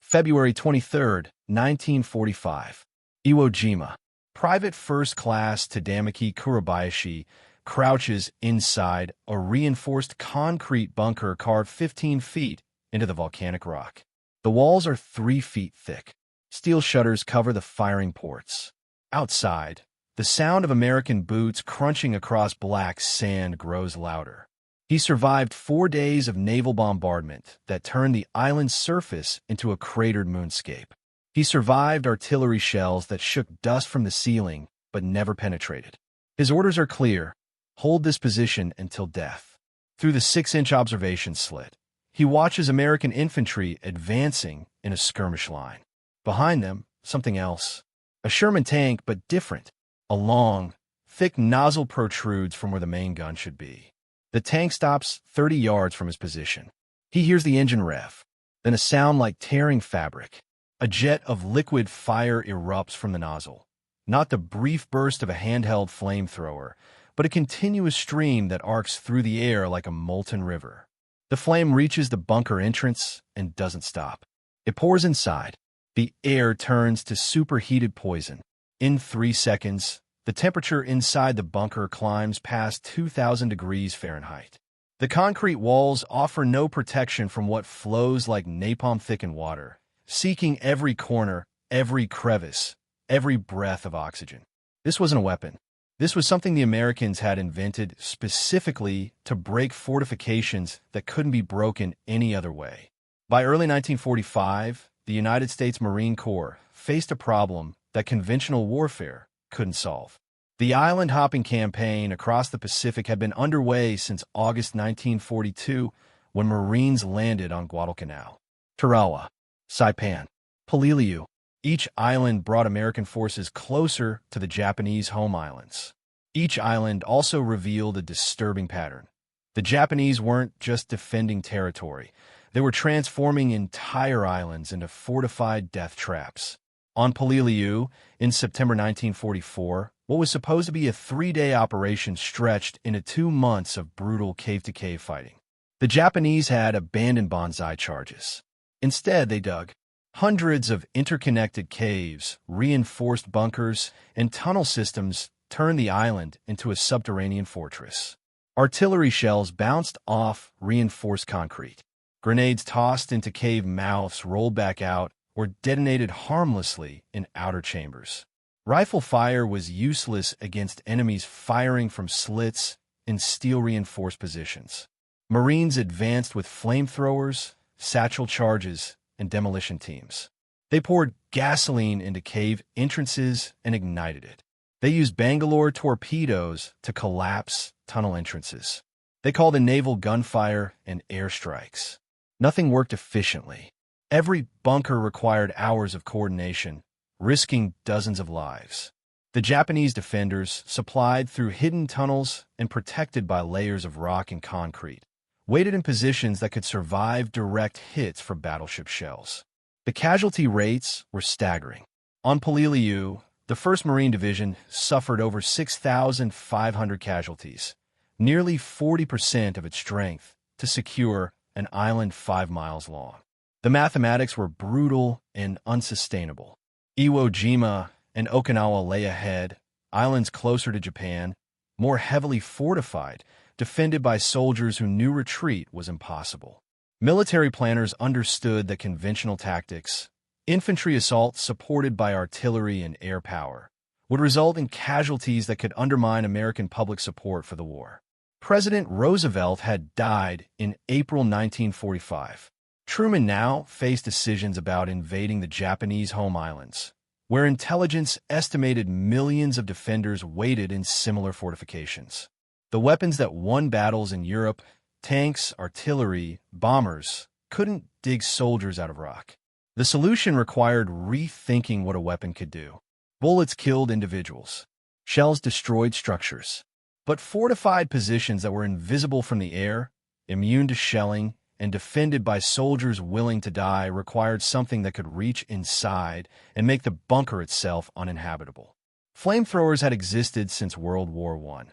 February 23, 1945. Iwo Jima. Private First Class Tadamaki Kurabayashi crouches inside a reinforced concrete bunker carved 15 feet into the volcanic rock. The walls are 3 feet thick. Steel shutters cover the firing ports. Outside, the sound of American boots crunching across black sand grows louder. He survived 4 days of naval bombardment that turned the island's surface into a cratered moonscape. He survived artillery shells that shook dust from the ceiling but never penetrated. His orders are clear: hold this position until death. Through the 6-inch observation slit, he watches American infantry advancing in a skirmish line. Behind them, something else. A Sherman tank, but different. A long, thick nozzle protrudes from where the main gun should be. The tank stops 30 yards from his position. He hears the engine rev, then a sound like tearing fabric. A jet of liquid fire erupts from the nozzle. Not the brief burst of a handheld flamethrower, but a continuous stream that arcs through the air like a molten river. The flame reaches the bunker entrance and doesn't stop. It pours inside. The air turns to superheated poison. In 3 seconds, the temperature inside the bunker climbs past 2,000 degrees Fahrenheit. The concrete walls offer no protection from what flows like napalm-thickened water, seeking every corner, every crevice, every breath of oxygen. This wasn't a weapon. This was something the Americans had invented specifically to break fortifications that couldn't be broken any other way. By early 1945, the United States Marine Corps faced a problem that conventional warfare couldn't solve. The island-hopping campaign across the Pacific had been underway since August 1942, when Marines landed on Guadalcanal, Tarawa, Saipan, Peleliu. Each island brought American forces closer to the Japanese home islands. Each island also revealed a disturbing pattern. The Japanese weren't just defending territory. They were transforming entire islands into fortified death traps. On Peleliu, in September 1944, what was supposed to be a 3-day operation stretched into 2 months of brutal cave-to-cave fighting. The Japanese had abandoned banzai charges. Instead, they dug hundreds of interconnected caves, reinforced bunkers, and tunnel systems turned the island into a subterranean fortress. Artillery shells bounced off reinforced concrete. Grenades tossed into cave mouths rolled back out or detonated harmlessly in outer chambers. Rifle fire was useless against enemies firing from slits in steel-reinforced positions. Marines advanced with flamethrowers, satchel charges, and demolition teams. They poured gasoline into cave entrances and ignited it. They used Bangalore torpedoes to collapse tunnel entrances. They called in naval gunfire and airstrikes. Nothing worked efficiently. Every bunker required hours of coordination, risking dozens of lives. The Japanese defenders, supplied through hidden tunnels and protected by layers of rock and concrete, waited in positions that could survive direct hits from battleship shells. The casualty rates were staggering. On Peleliu, the 1st Marine Division suffered over 6,500 casualties, nearly 40% of its strength, to secure an island 5 miles long. The mathematics were brutal and unsustainable. Iwo Jima and Okinawa lay ahead, islands closer to Japan, more heavily fortified, defended by soldiers who knew retreat was impossible. Military planners understood that conventional tactics, infantry assaults supported by artillery and air power, would result in casualties that could undermine American public support for the war. President Roosevelt had died in April 1945. Truman now faced decisions about invading the Japanese home islands, where intelligence estimated millions of defenders waited in similar fortifications. The weapons that won battles in Europe, tanks, artillery, bombers, couldn't dig soldiers out of rock. The solution required rethinking what a weapon could do. Bullets killed individuals. Shells destroyed structures. But fortified positions that were invisible from the air, immune to shelling, and defended by soldiers willing to die required something that could reach inside and make the bunker itself uninhabitable. Flamethrowers had existed since World War I.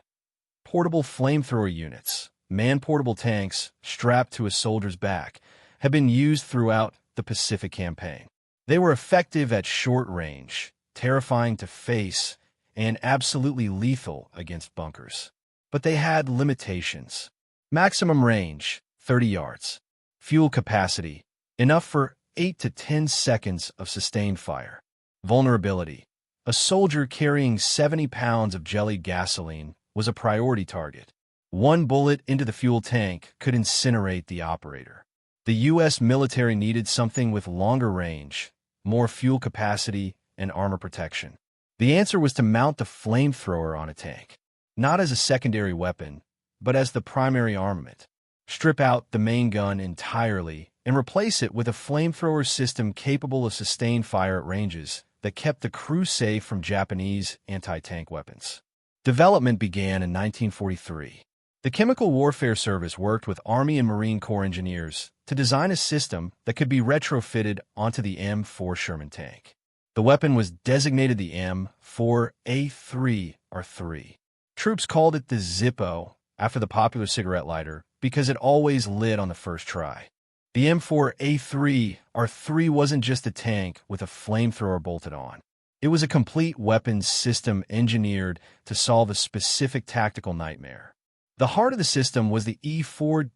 Portable flamethrower units, man-portable tanks strapped to a soldier's back, had been used throughout the Pacific Campaign. They were effective at short range, terrifying to face, and absolutely lethal against bunkers. But they had limitations. Maximum range, 30 yards. Fuel capacity, enough for 8 to 10 seconds of sustained fire. Vulnerability. A soldier carrying 70 pounds of jellied gasoline was a priority target. One bullet into the fuel tank could incinerate the operator. The U.S. military needed something with longer range, more fuel capacity, and armor protection. The answer was to mount the flamethrower on a tank, not as a secondary weapon, but as the primary armament. Strip out the main gun entirely and replace it with a flamethrower system capable of sustained fire at ranges that kept the crew safe from Japanese anti-tank weapons. Development began in 1943. The Chemical Warfare Service worked with Army and Marine Corps engineers to design a system that could be retrofitted onto the M4 Sherman tank. The weapon was designated the M4A3-3. Troops called it the Zippo, after the popular cigarette lighter, because it always lit on the first try. The M4A3-3 wasn't just a tank with a flamethrower bolted on. It was a complete weapons system engineered to solve a specific tactical nightmare. The heart of the system was the E4-5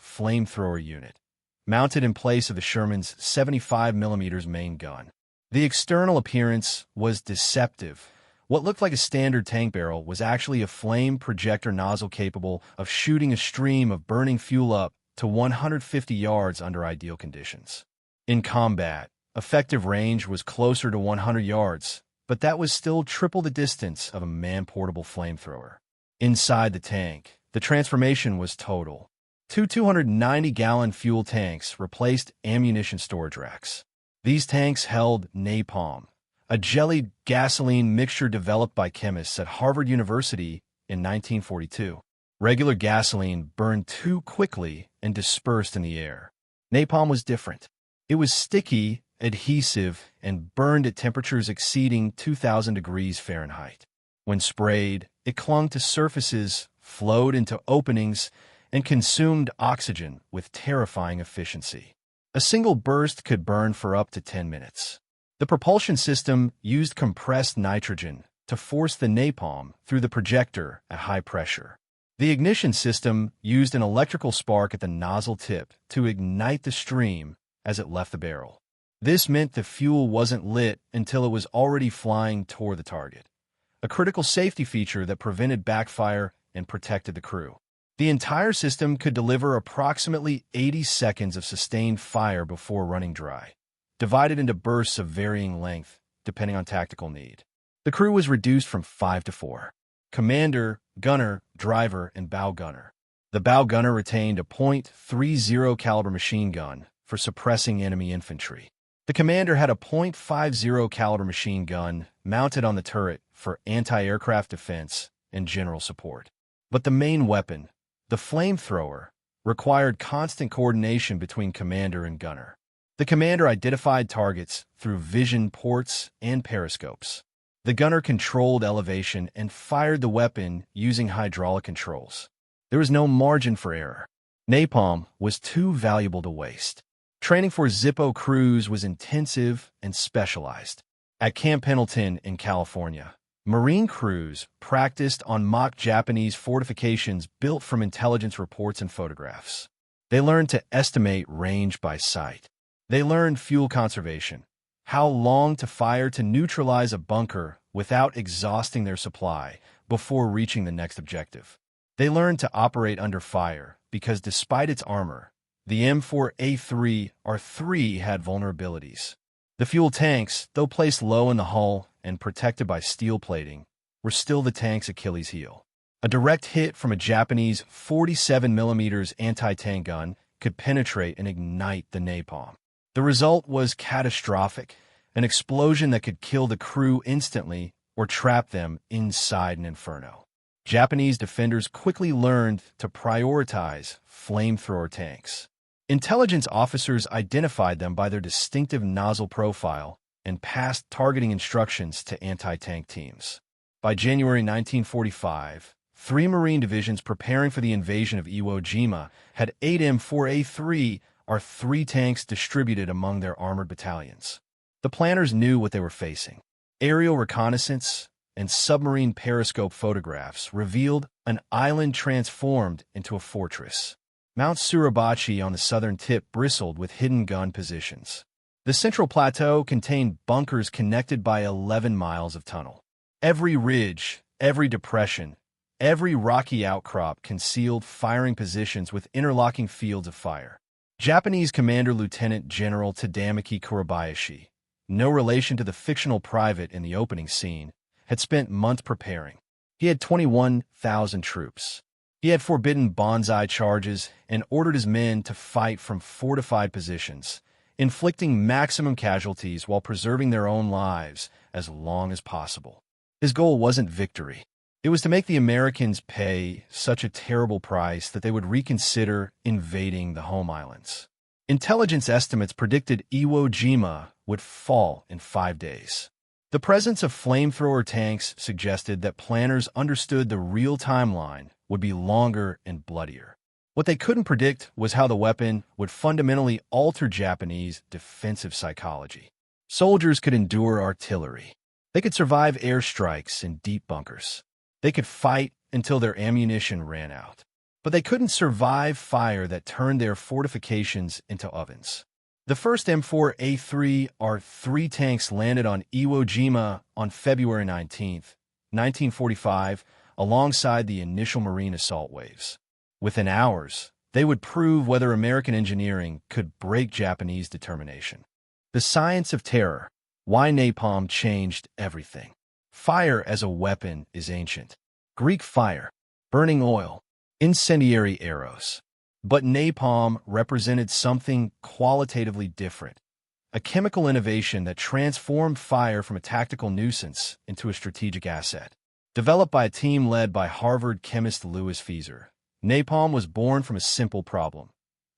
flamethrower unit, mounted in place of the Sherman's 75mm main gun. The external appearance was deceptive. What looked like a standard tank barrel was actually a flame projector nozzle capable of shooting a stream of burning fuel up to 150 yards under ideal conditions. In combat, effective range was closer to 100 yards, but that was still triple the distance of a man-portable flamethrower. Inside the tank, the transformation was total. Two 290-gallon fuel tanks replaced ammunition storage racks. These tanks held napalm, a jellied gasoline mixture developed by chemists at Harvard University in 1942. Regular gasoline burned too quickly and dispersed in the air. Napalm was different. It was sticky, adhesive, and burned at temperatures exceeding 2,000 degrees Fahrenheit. When sprayed, it clung to surfaces, flowed into openings, and consumed oxygen with terrifying efficiency. A single burst could burn for up to 10 minutes. The propulsion system used compressed nitrogen to force the napalm through the projector at high pressure. The ignition system used an electrical spark at the nozzle tip to ignite the stream as it left the barrel. This meant the fuel wasn't lit until it was already flying toward the target, a critical safety feature that prevented backfire and protected the crew. The entire system could deliver approximately 80 seconds of sustained fire before running dry, divided into bursts of varying length, depending on tactical need. The crew was reduced from 5 to 4. Commander, gunner, driver, and bow gunner. The bow gunner retained a .30 caliber machine gun for suppressing enemy infantry. The commander had a .50 caliber machine gun mounted on the turret for anti-aircraft defense and general support. But the main weapon, the flamethrower, required constant coordination between commander and gunner. The commander identified targets through vision ports and periscopes. The gunner controlled elevation and fired the weapon using hydraulic controls. There was no margin for error. Napalm was too valuable to waste. Training for Zippo crews was intensive and specialized. At Camp Pendleton in California, Marine crews practiced on mock Japanese fortifications built from intelligence reports and photographs. They learned to estimate range by sight. They learned fuel conservation, how long to fire to neutralize a bunker without exhausting their supply before reaching the next objective. They learned to operate under fire because despite its armor, the M4A3-3 had vulnerabilities. The fuel tanks, though placed low in the hull and protected by steel plating, were still the tank's Achilles heel. A direct hit from a Japanese 47mm anti-tank gun could penetrate and ignite the napalm. The result was catastrophic, an explosion that could kill the crew instantly or trap them inside an inferno. Japanese defenders quickly learned to prioritize flamethrower tanks. Intelligence officers identified them by their distinctive nozzle profile and passed targeting instructions to anti-tank teams. By January 1945, 3 Marine divisions preparing for the invasion of Iwo Jima had 8 M4A3 are 3 tanks distributed among their armored battalions. The planners knew what they were facing. Aerial reconnaissance and submarine periscope photographs revealed an island transformed into a fortress. Mount Suribachi on the southern tip bristled with hidden gun positions. The central plateau contained bunkers connected by 11 miles of tunnel. Every ridge, every depression, every rocky outcrop concealed firing positions with interlocking fields of fire. Japanese Commander Lieutenant General Tadamaki Kurabayashi, no relation to the fictional private in the opening scene, had spent months preparing. He had 21,000 troops. He had forbidden banzai charges and ordered his men to fight from fortified positions, inflicting maximum casualties while preserving their own lives as long as possible. His goal wasn't victory. It was to make the Americans pay such a terrible price that they would reconsider invading the home islands. Intelligence estimates predicted Iwo Jima would fall in 5 days. The presence of flamethrower tanks suggested that planners understood the real timeline would be longer and bloodier. What they couldn't predict was how the weapon would fundamentally alter Japanese defensive psychology. Soldiers could endure artillery. They could survive airstrikes in deep bunkers. They could fight until their ammunition ran out. But they couldn't survive fire that turned their fortifications into ovens. The first M4A3R3 tanks landed on Iwo Jima on February 19, 1945, alongside the initial Marine assault waves. Within hours, they would prove whether American engineering could break Japanese determination. The science of terror, why napalm changed everything. Fire as a weapon is ancient. Greek fire, burning oil, incendiary arrows. But napalm represented something qualitatively different, a chemical innovation that transformed fire from a tactical nuisance into a strategic asset. Developed by a team led by Harvard chemist Louis Fieser, napalm was born from a simple problem.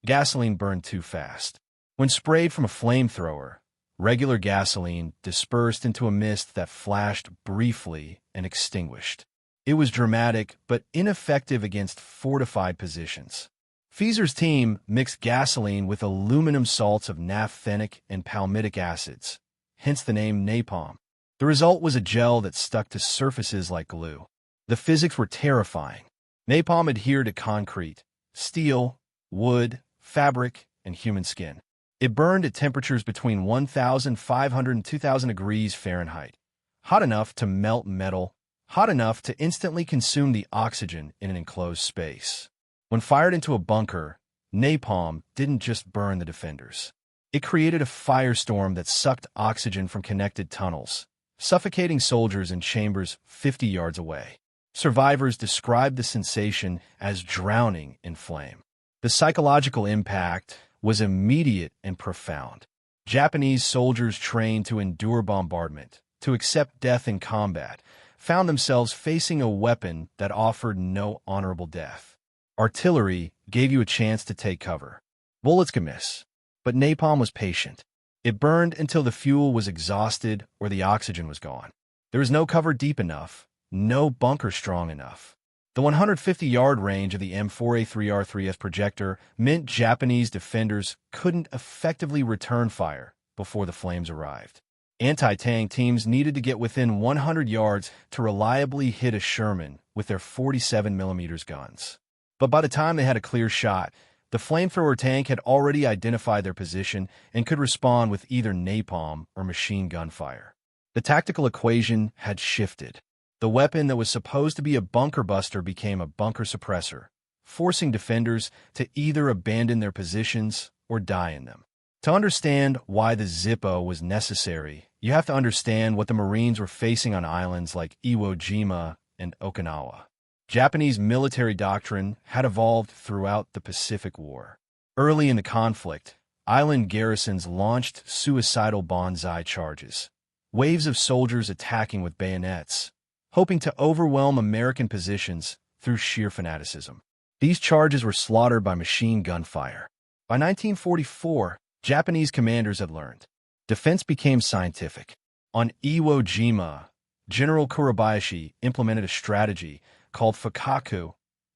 Gasoline burned too fast. When sprayed from a flamethrower, regular gasoline dispersed into a mist that flashed briefly and extinguished. It was dramatic but ineffective against fortified positions. Fieser's team mixed gasoline with aluminum salts of naphthenic and palmitic acids, hence the name napalm. The result was a gel that stuck to surfaces like glue. The physics were terrifying. Napalm adhered to concrete, steel, wood, fabric, and human skin. It burned at temperatures between 1,500 and 2,000 degrees Fahrenheit, hot enough to melt metal, hot enough to instantly consume the oxygen in an enclosed space. When fired into a bunker, napalm didn't just burn the defenders. It created a firestorm that sucked oxygen from connected tunnels, suffocating soldiers in chambers 50 yards away. Survivors described the sensation as drowning in flame. The psychological impact was immediate and profound. Japanese soldiers trained to endure bombardment, to accept death in combat, found themselves facing a weapon that offered no honorable death. Artillery gave you a chance to take cover. Bullets could miss, but napalm was patient. It burned until the fuel was exhausted or the oxygen was gone. There was no cover deep enough, no bunker strong enough. The 150-yard range of the M4A3R3S projector meant Japanese defenders couldn't effectively return fire before the flames arrived. Anti-tank teams needed to get within 100 yards to reliably hit a Sherman with their 47mm guns. But by the time they had a clear shot, the flamethrower tank had already identified their position and could respond with either napalm or machine gun fire. The tactical equation had shifted. The weapon that was supposed to be a bunker buster became a bunker suppressor, forcing defenders to either abandon their positions or die in them. To understand why the Zippo was necessary, you have to understand what the Marines were facing on islands like Iwo Jima and Okinawa. Japanese military doctrine had evolved throughout the Pacific War. Early in the conflict, island garrisons launched suicidal banzai charges, waves of soldiers attacking with bayonets, hoping to overwhelm American positions through sheer fanaticism. These charges were slaughtered by machine gun fire. By 1944, Japanese commanders had learned. Defense became scientific. On Iwo Jima, General Kurabayashi implemented a strategy called fukaku,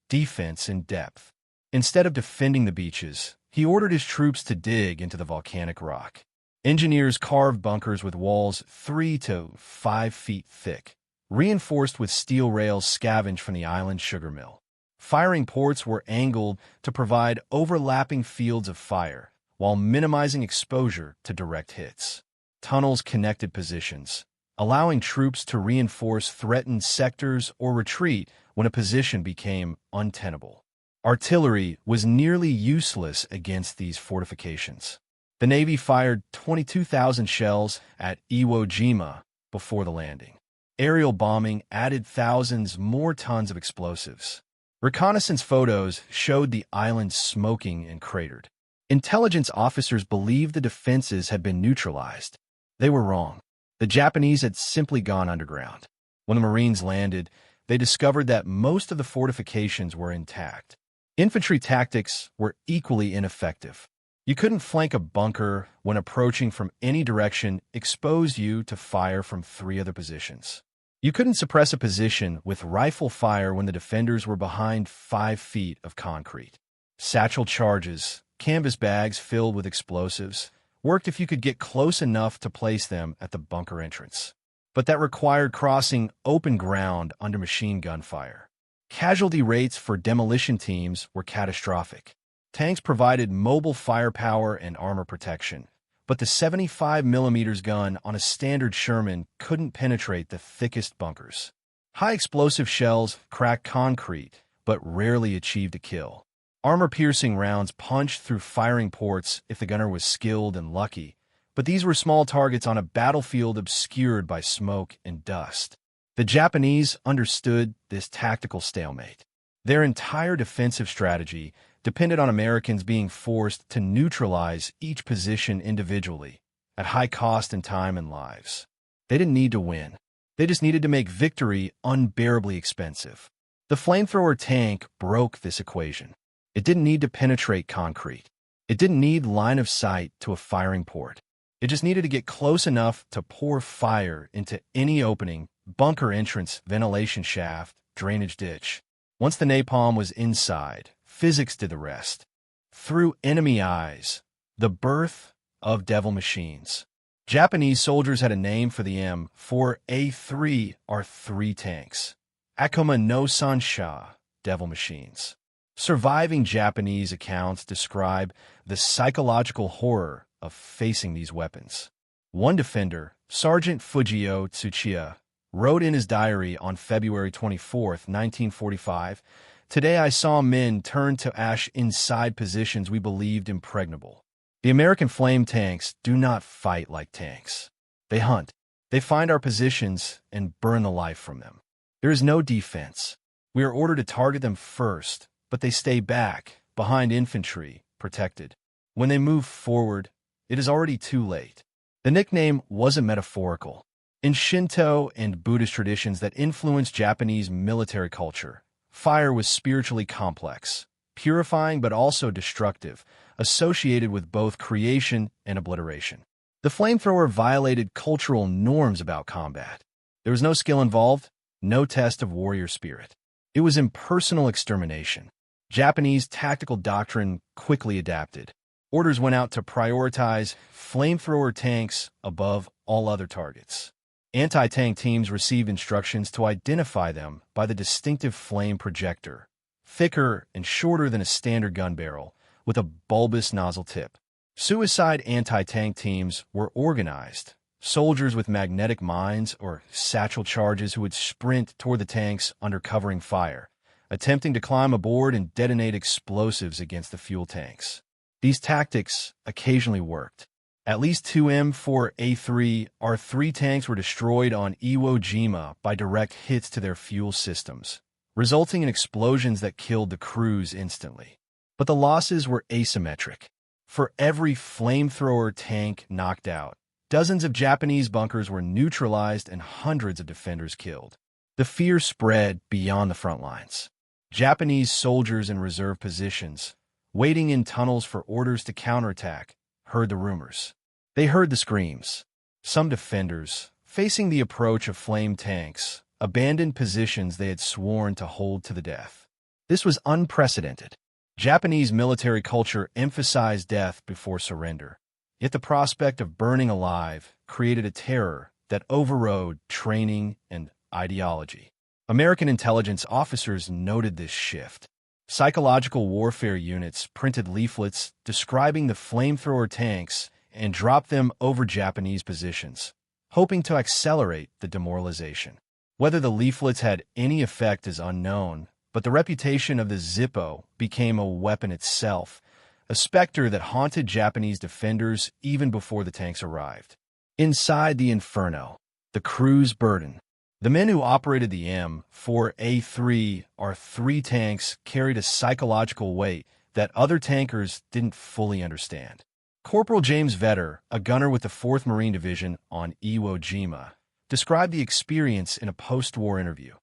defense in depth. Instead of defending the beaches, He ordered his troops to dig into the volcanic rock. Engineers carved bunkers with walls 3 to 5 feet thick, reinforced with steel rails scavenged from the island's sugar mill. Firing ports were angled to provide overlapping fields of fire, while minimizing exposure to direct hits. Tunnels connected positions, allowing troops to reinforce threatened sectors or retreat when a position became untenable. Artillery was nearly useless against these fortifications. The Navy fired 22,000 shells at Iwo Jima before the landing. Aerial bombing added thousands more tons of explosives. Reconnaissance photos showed the island smoking and cratered. Intelligence officers believed the defenses had been neutralized. They were wrong. The Japanese had simply gone underground. When the Marines landed, they discovered that most of the fortifications were intact. Infantry tactics were equally ineffective. You couldn't flank a bunker when approaching from any direction exposed you to fire from 3 other positions. You couldn't suppress a position with rifle fire when the defenders were behind 5 feet of concrete. Satchel charges, canvas bags filled with explosives, worked if you could get close enough to place them at the bunker entrance. But that required crossing open ground under machine gun fire. Casualty rates for demolition teams were catastrophic. Tanks provided mobile firepower and armor protection, but the 75mm gun on a standard Sherman couldn't penetrate the thickest bunkers. High explosive shells cracked concrete, but rarely achieved a kill. Armor-piercing rounds punched through firing ports if the gunner was skilled and lucky, but these were small targets on a battlefield obscured by smoke and dust. The Japanese understood this tactical stalemate. Their entire defensive strategy depended on Americans being forced to neutralize each position individually, at high cost in time and lives. They didn't need to win. They just needed to make victory unbearably expensive. The flamethrower tank broke this equation. It didn't need to penetrate concrete. It didn't need line of sight to a firing port. It just needed to get close enough to pour fire into any opening, bunker entrance, ventilation shaft, drainage ditch. Once the napalm was inside, physics did the rest. Through enemy eyes, the birth of devil machines. Japanese soldiers had a name for the M4A3R3 tanks. Akuma no Sansha, devil machines. Surviving Japanese accounts describe the psychological horror of facing these weapons. One defender, Sergeant Fujio Tsuchiya, wrote in his diary on February 24, 1945, "Today I saw men turn to ash inside positions we believed impregnable." The American flame tanks do not fight like tanks. They hunt. They find our positions and burn the life from them. There is no defense. We are ordered to target them first, but they stay back, behind infantry, protected. When they move forward, it is already too late. The nickname wasn't metaphorical. In Shinto and Buddhist traditions that influenced Japanese military culture, fire was spiritually complex, purifying but also destructive, associated with both creation and obliteration. The flamethrower violated cultural norms about combat. There was no skill involved, no test of warrior spirit. It was impersonal extermination. Japanese tactical doctrine quickly adapted. Orders went out to prioritize flamethrower tanks above all other targets. Anti-tank teams received instructions to identify them by the distinctive flame projector, thicker and shorter than a standard gun barrel, with a bulbous nozzle tip. Suicide anti-tank teams were organized. Soldiers with magnetic mines or satchel charges who would sprint toward the tanks under covering fire, attempting to climb aboard and detonate explosives against the fuel tanks. These tactics occasionally worked. At least 2 M4A3R3 tanks were destroyed on Iwo Jima by direct hits to their fuel systems, resulting in explosions that killed the crews instantly. But the losses were asymmetric. For every flamethrower tank knocked out, dozens of Japanese bunkers were neutralized and hundreds of defenders killed. The fear spread beyond the front lines. Japanese soldiers in reserve positions, waiting in tunnels for orders to counterattack, heard the rumors. They heard the screams. Some defenders, facing the approach of flame tanks, abandoned positions they had sworn to hold to the death. This was unprecedented. Japanese military culture emphasized death before surrender, yet the prospect of burning alive created a terror that overrode training and ideology. American intelligence officers noted this shift. Psychological warfare units printed leaflets describing the flamethrower tanks and dropped them over Japanese positions, hoping to accelerate the demoralization. Whether the leaflets had any effect is unknown, but the reputation of the Zippo became a weapon itself, a specter that haunted Japanese defenders even before the tanks arrived. Inside the Inferno, the crew's burden. The men who operated the M4A3R3 tanks carried a psychological weight that other tankers didn't fully understand. Corporal James Vetter, a gunner with the 4th Marine Division on Iwo Jima, described the experience in a post-war interview.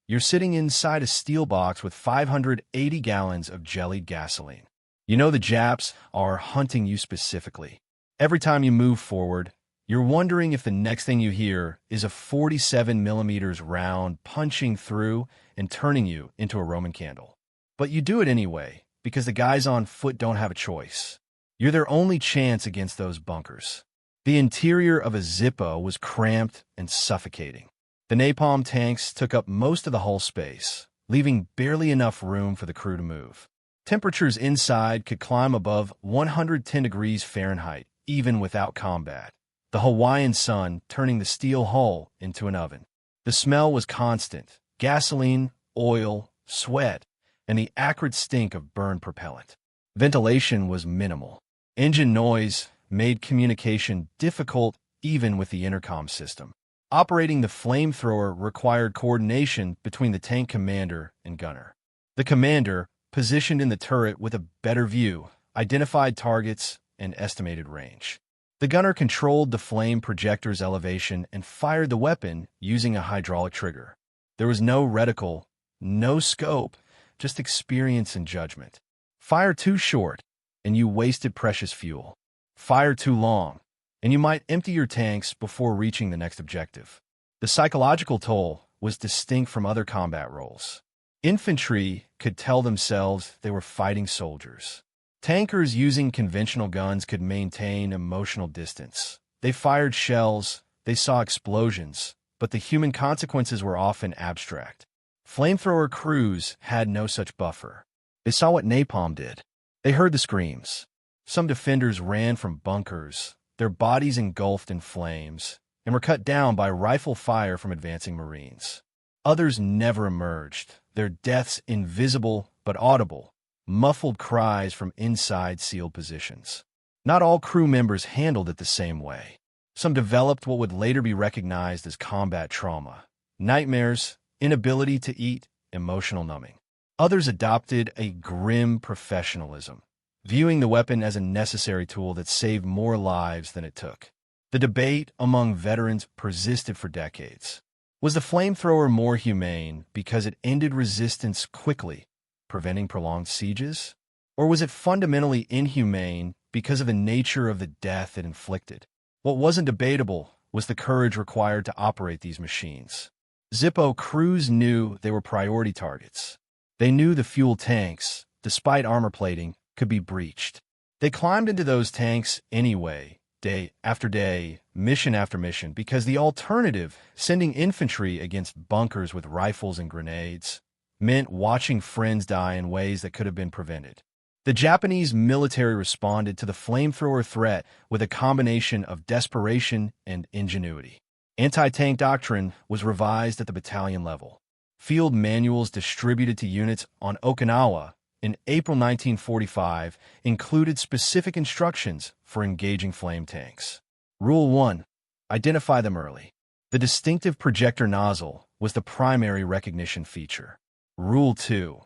You're sitting inside a steel box with 580 gallons of jellied gasoline. You know the Japs are hunting you specifically. Every time you move forward, you're wondering if the next thing you hear is a 47mm round punching through and turning you into a Roman candle. But you do it anyway, because the guys on foot don't have a choice. You're their only chance against those bunkers. The interior of a Zippo was cramped and suffocating. The napalm tanks took up most of the hull space, leaving barely enough room for the crew to move. Temperatures inside could climb above 110 degrees Fahrenheit, even without combat, the Hawaiian sun turning the steel hull into an oven. The smell was constant: gasoline, oil, sweat, and the acrid stink of burned propellant. Ventilation was minimal. Engine noise made communication difficult even with the intercom system. Operating the flamethrower required coordination between the tank commander and gunner. The commander, positioned in the turret with a better view, identified targets and estimated range. The gunner controlled the flame projector's elevation and fired the weapon using a hydraulic trigger. There was no reticle, no scope, just experience and judgment. Fire too short, and you wasted precious fuel. Fire too long, and you might empty your tanks before reaching the next objective. The psychological toll was distinct from other combat roles. Infantry could tell themselves they were fighting soldiers. Tankers using conventional guns could maintain emotional distance. They fired shells, they saw explosions, but the human consequences were often abstract. Flamethrower crews had no such buffer. They saw what napalm did. They heard the screams. Some defenders ran from bunkers, their bodies engulfed in flames, and were cut down by rifle fire from advancing Marines. Others never emerged, their deaths invisible but audible, muffled cries from inside sealed positions. Not all crew members handled it the same way. Some developed what would later be recognized as combat trauma: nightmares, inability to eat, emotional numbing. Others adopted a grim professionalism, viewing the weapon as a necessary tool that saved more lives than it took. The debate among veterans persisted for decades. Was the flamethrower more humane because it ended resistance quickly, preventing prolonged sieges? Or was it fundamentally inhumane because of the nature of the death it inflicted? What wasn't debatable was the courage required to operate these machines. Zippo crews knew they were priority targets. They knew the fuel tanks, despite armor plating, could be breached. They climbed into those tanks anyway, day after day, mission after mission, because the alternative, sending infantry against bunkers with rifles and grenades, meant watching friends die in ways that could have been prevented. The Japanese military responded to the flamethrower threat with a combination of desperation and ingenuity. Anti-tank doctrine was revised at the battalion level. Field manuals distributed to units on Okinawa in April 1945 included specific instructions for engaging flame tanks. Rule 1. Identify them early. The distinctive projector nozzle was the primary recognition feature. Rule 2.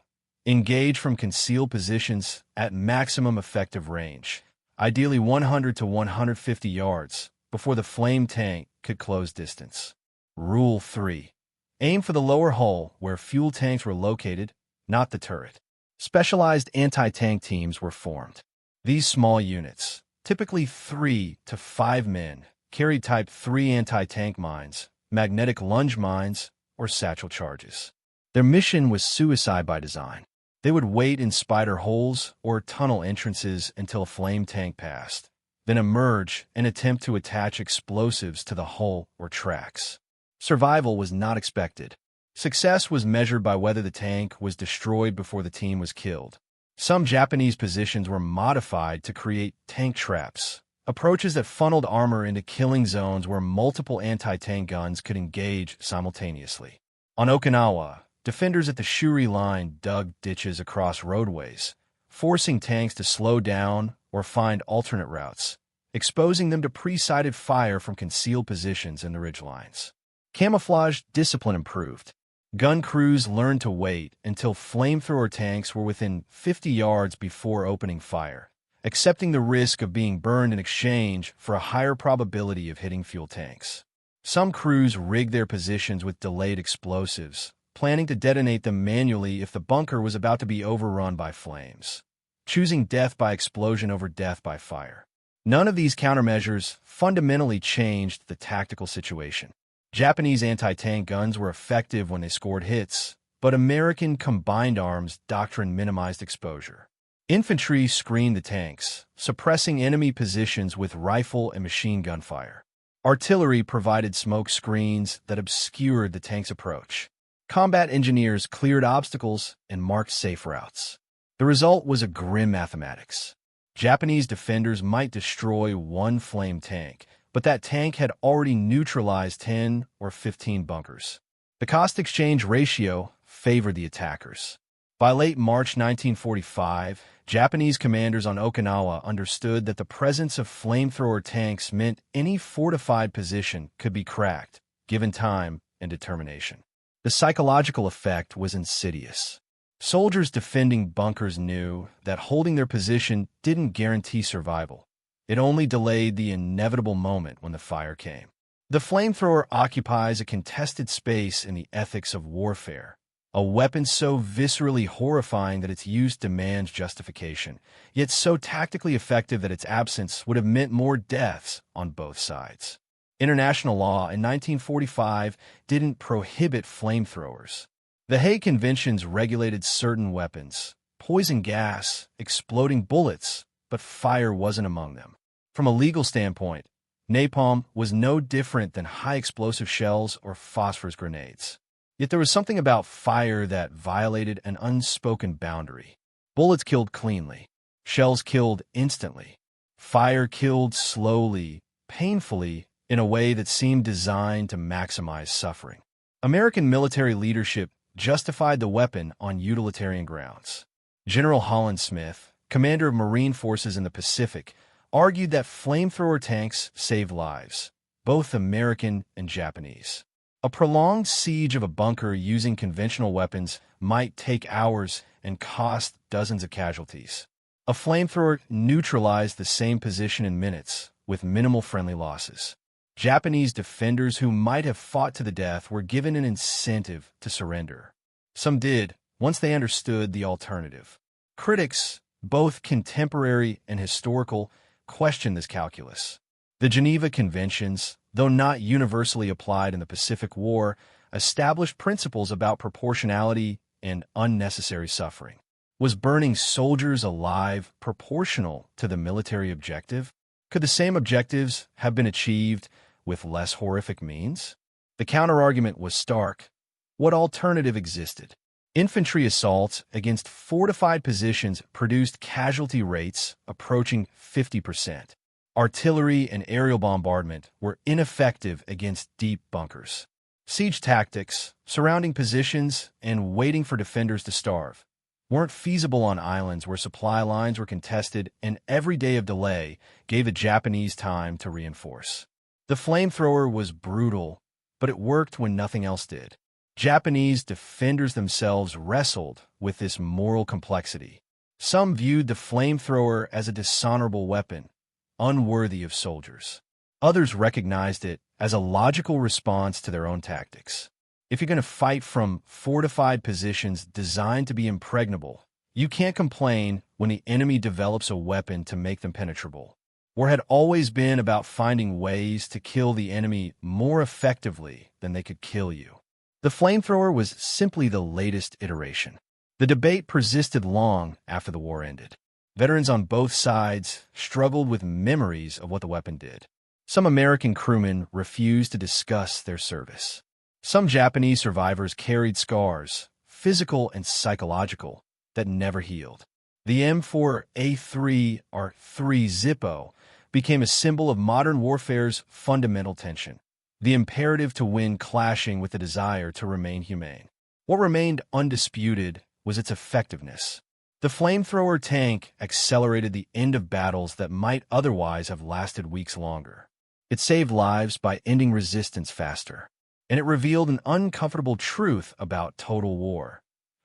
Engage from concealed positions at maximum effective range, ideally 100 to 150 yards, before the flame tank could close distance. Rule 3. Aim for the lower hull where fuel tanks were located, not the turret. Specialized anti-tank teams were formed. These small units, typically 3 to 5 men, carried Type 3 anti-tank mines, magnetic lunge mines, or satchel charges. Their mission was suicide by design. They would wait in spider holes or tunnel entrances until a flame tank passed, then emerge and attempt to attach explosives to the hull or tracks. Survival was not expected. Success was measured by whether the tank was destroyed before the team was killed. Some Japanese positions were modified to create tank traps, approaches that funneled armor into killing zones where multiple anti-tank guns could engage simultaneously. On Okinawa, defenders at the Shuri line dug ditches across roadways, forcing tanks to slow down or find alternate routes, exposing them to pre-sighted fire from concealed positions in the ridgelines. Camouflage discipline improved. Gun crews learned to wait until flamethrower tanks were within 50 yards before opening fire, accepting the risk of being burned in exchange for a higher probability of hitting fuel tanks. Some crews rigged their positions with delayed explosives, planning to detonate them manually if the bunker was about to be overrun by flames, choosing death by explosion over death by fire. None of these countermeasures fundamentally changed the tactical situation. Japanese anti-tank guns were effective when they scored hits, but American combined arms doctrine minimized exposure. Infantry screened the tanks, suppressing enemy positions with rifle and machine gun fire. Artillery provided smoke screens that obscured the tank's approach. Combat engineers cleared obstacles and marked safe routes. The result was a grim mathematics. Japanese defenders might destroy one flame tank, but that tank had already neutralized 10 or 15 bunkers. The cost-exchange ratio favored the attackers. By late March 1945, Japanese commanders on Okinawa understood that the presence of flamethrower tanks meant any fortified position could be cracked, given time and determination. The psychological effect was insidious. Soldiers defending bunkers knew that holding their position didn't guarantee survival. It only delayed the inevitable moment when the fire came. The flamethrower occupies a contested space in the ethics of warfare, a weapon so viscerally horrifying that its use demands justification, yet so tactically effective that its absence would have meant more deaths on both sides. International law in 1945 didn't prohibit flamethrowers. The Hague Conventions regulated certain weapons, poison gas, exploding bullets, but fire wasn't among them. From a legal standpoint, napalm was no different than high-explosive shells or phosphorus grenades. Yet there was something about fire that violated an unspoken boundary. Bullets killed cleanly. Shells killed instantly. Fire killed slowly, painfully, in a way that seemed designed to maximize suffering. American military leadership justified the weapon on utilitarian grounds. General Holland Smith, commander of Marine forces in the Pacific, argued that flamethrower tanks saved lives, both American and Japanese. A prolonged siege of a bunker using conventional weapons might take hours and cost dozens of casualties. A flamethrower neutralized the same position in minutes, with minimal friendly losses. Japanese defenders who might have fought to the death were given an incentive to surrender. Some did, once they understood the alternative. Critics, both contemporary and historical, question this calculus. The Geneva Conventions, though not universally applied in the Pacific War, established principles about proportionality and unnecessary suffering. Was burning soldiers alive proportional to the military objective? Could the same objectives have been achieved with less horrific means? The counterargument was stark. What alternative existed? Infantry assaults against fortified positions produced casualty rates approaching 50%. Artillery and aerial bombardment were ineffective against deep bunkers. Siege tactics, surrounding positions, and waiting for defenders to starve weren't feasible on islands where supply lines were contested, and every day of delay gave the Japanese time to reinforce. The flamethrower was brutal, but it worked when nothing else did. Japanese defenders themselves wrestled with this moral complexity. Some viewed the flamethrower as a dishonorable weapon, unworthy of soldiers. Others recognized it as a logical response to their own tactics. If you're going to fight from fortified positions designed to be impregnable, you can't complain when the enemy develops a weapon to make them penetrable. War had always been about finding ways to kill the enemy more effectively than they could kill you. The flamethrower was simply the latest iteration. The debate persisted long after the war ended. Veterans on both sides struggled with memories of what the weapon did. Some American crewmen refused to discuss their service. Some Japanese survivors carried scars, physical and psychological, that never healed. The M4A3 or 3 Zippo became a symbol of modern warfare's fundamental tension, the imperative to win clashing with the desire to remain humane. What remained undisputed was its effectiveness. The flamethrower tank accelerated the end of battles that might otherwise have lasted weeks longer. It saved lives by ending resistance faster, and it revealed an uncomfortable truth about total war,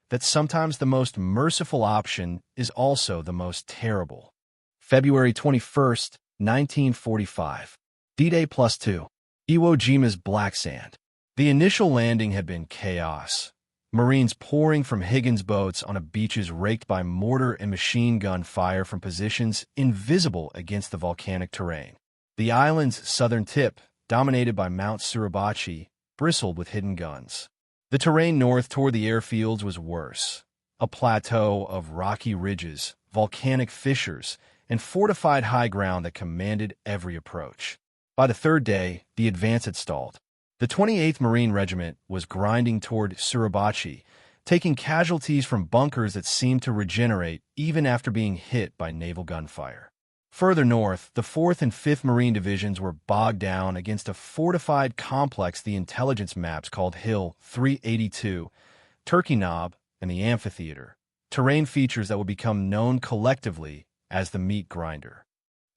that sometimes the most merciful option is also the most terrible. February 21st, 1945. D-Day +2. Iwo Jima's black sand. The initial landing had been chaos. Marines pouring from Higgins boats on beaches raked by mortar and machine gun fire from positions invisible against the volcanic terrain. The island's southern tip, dominated by Mount Suribachi, bristled with hidden guns. The terrain north toward the airfields was worse, a plateau of rocky ridges, volcanic fissures, and fortified high ground that commanded every approach. By the third day, the advance had stalled. The 28th Marine Regiment was grinding toward Suribachi, taking casualties from bunkers that seemed to regenerate even after being hit by naval gunfire. Further north, the 4th and 5th Marine Divisions were bogged down against a fortified complex the intelligence maps called Hill 382, Turkey Knob, and the Amphitheater, terrain features that would become known collectively as the Meat Grinder.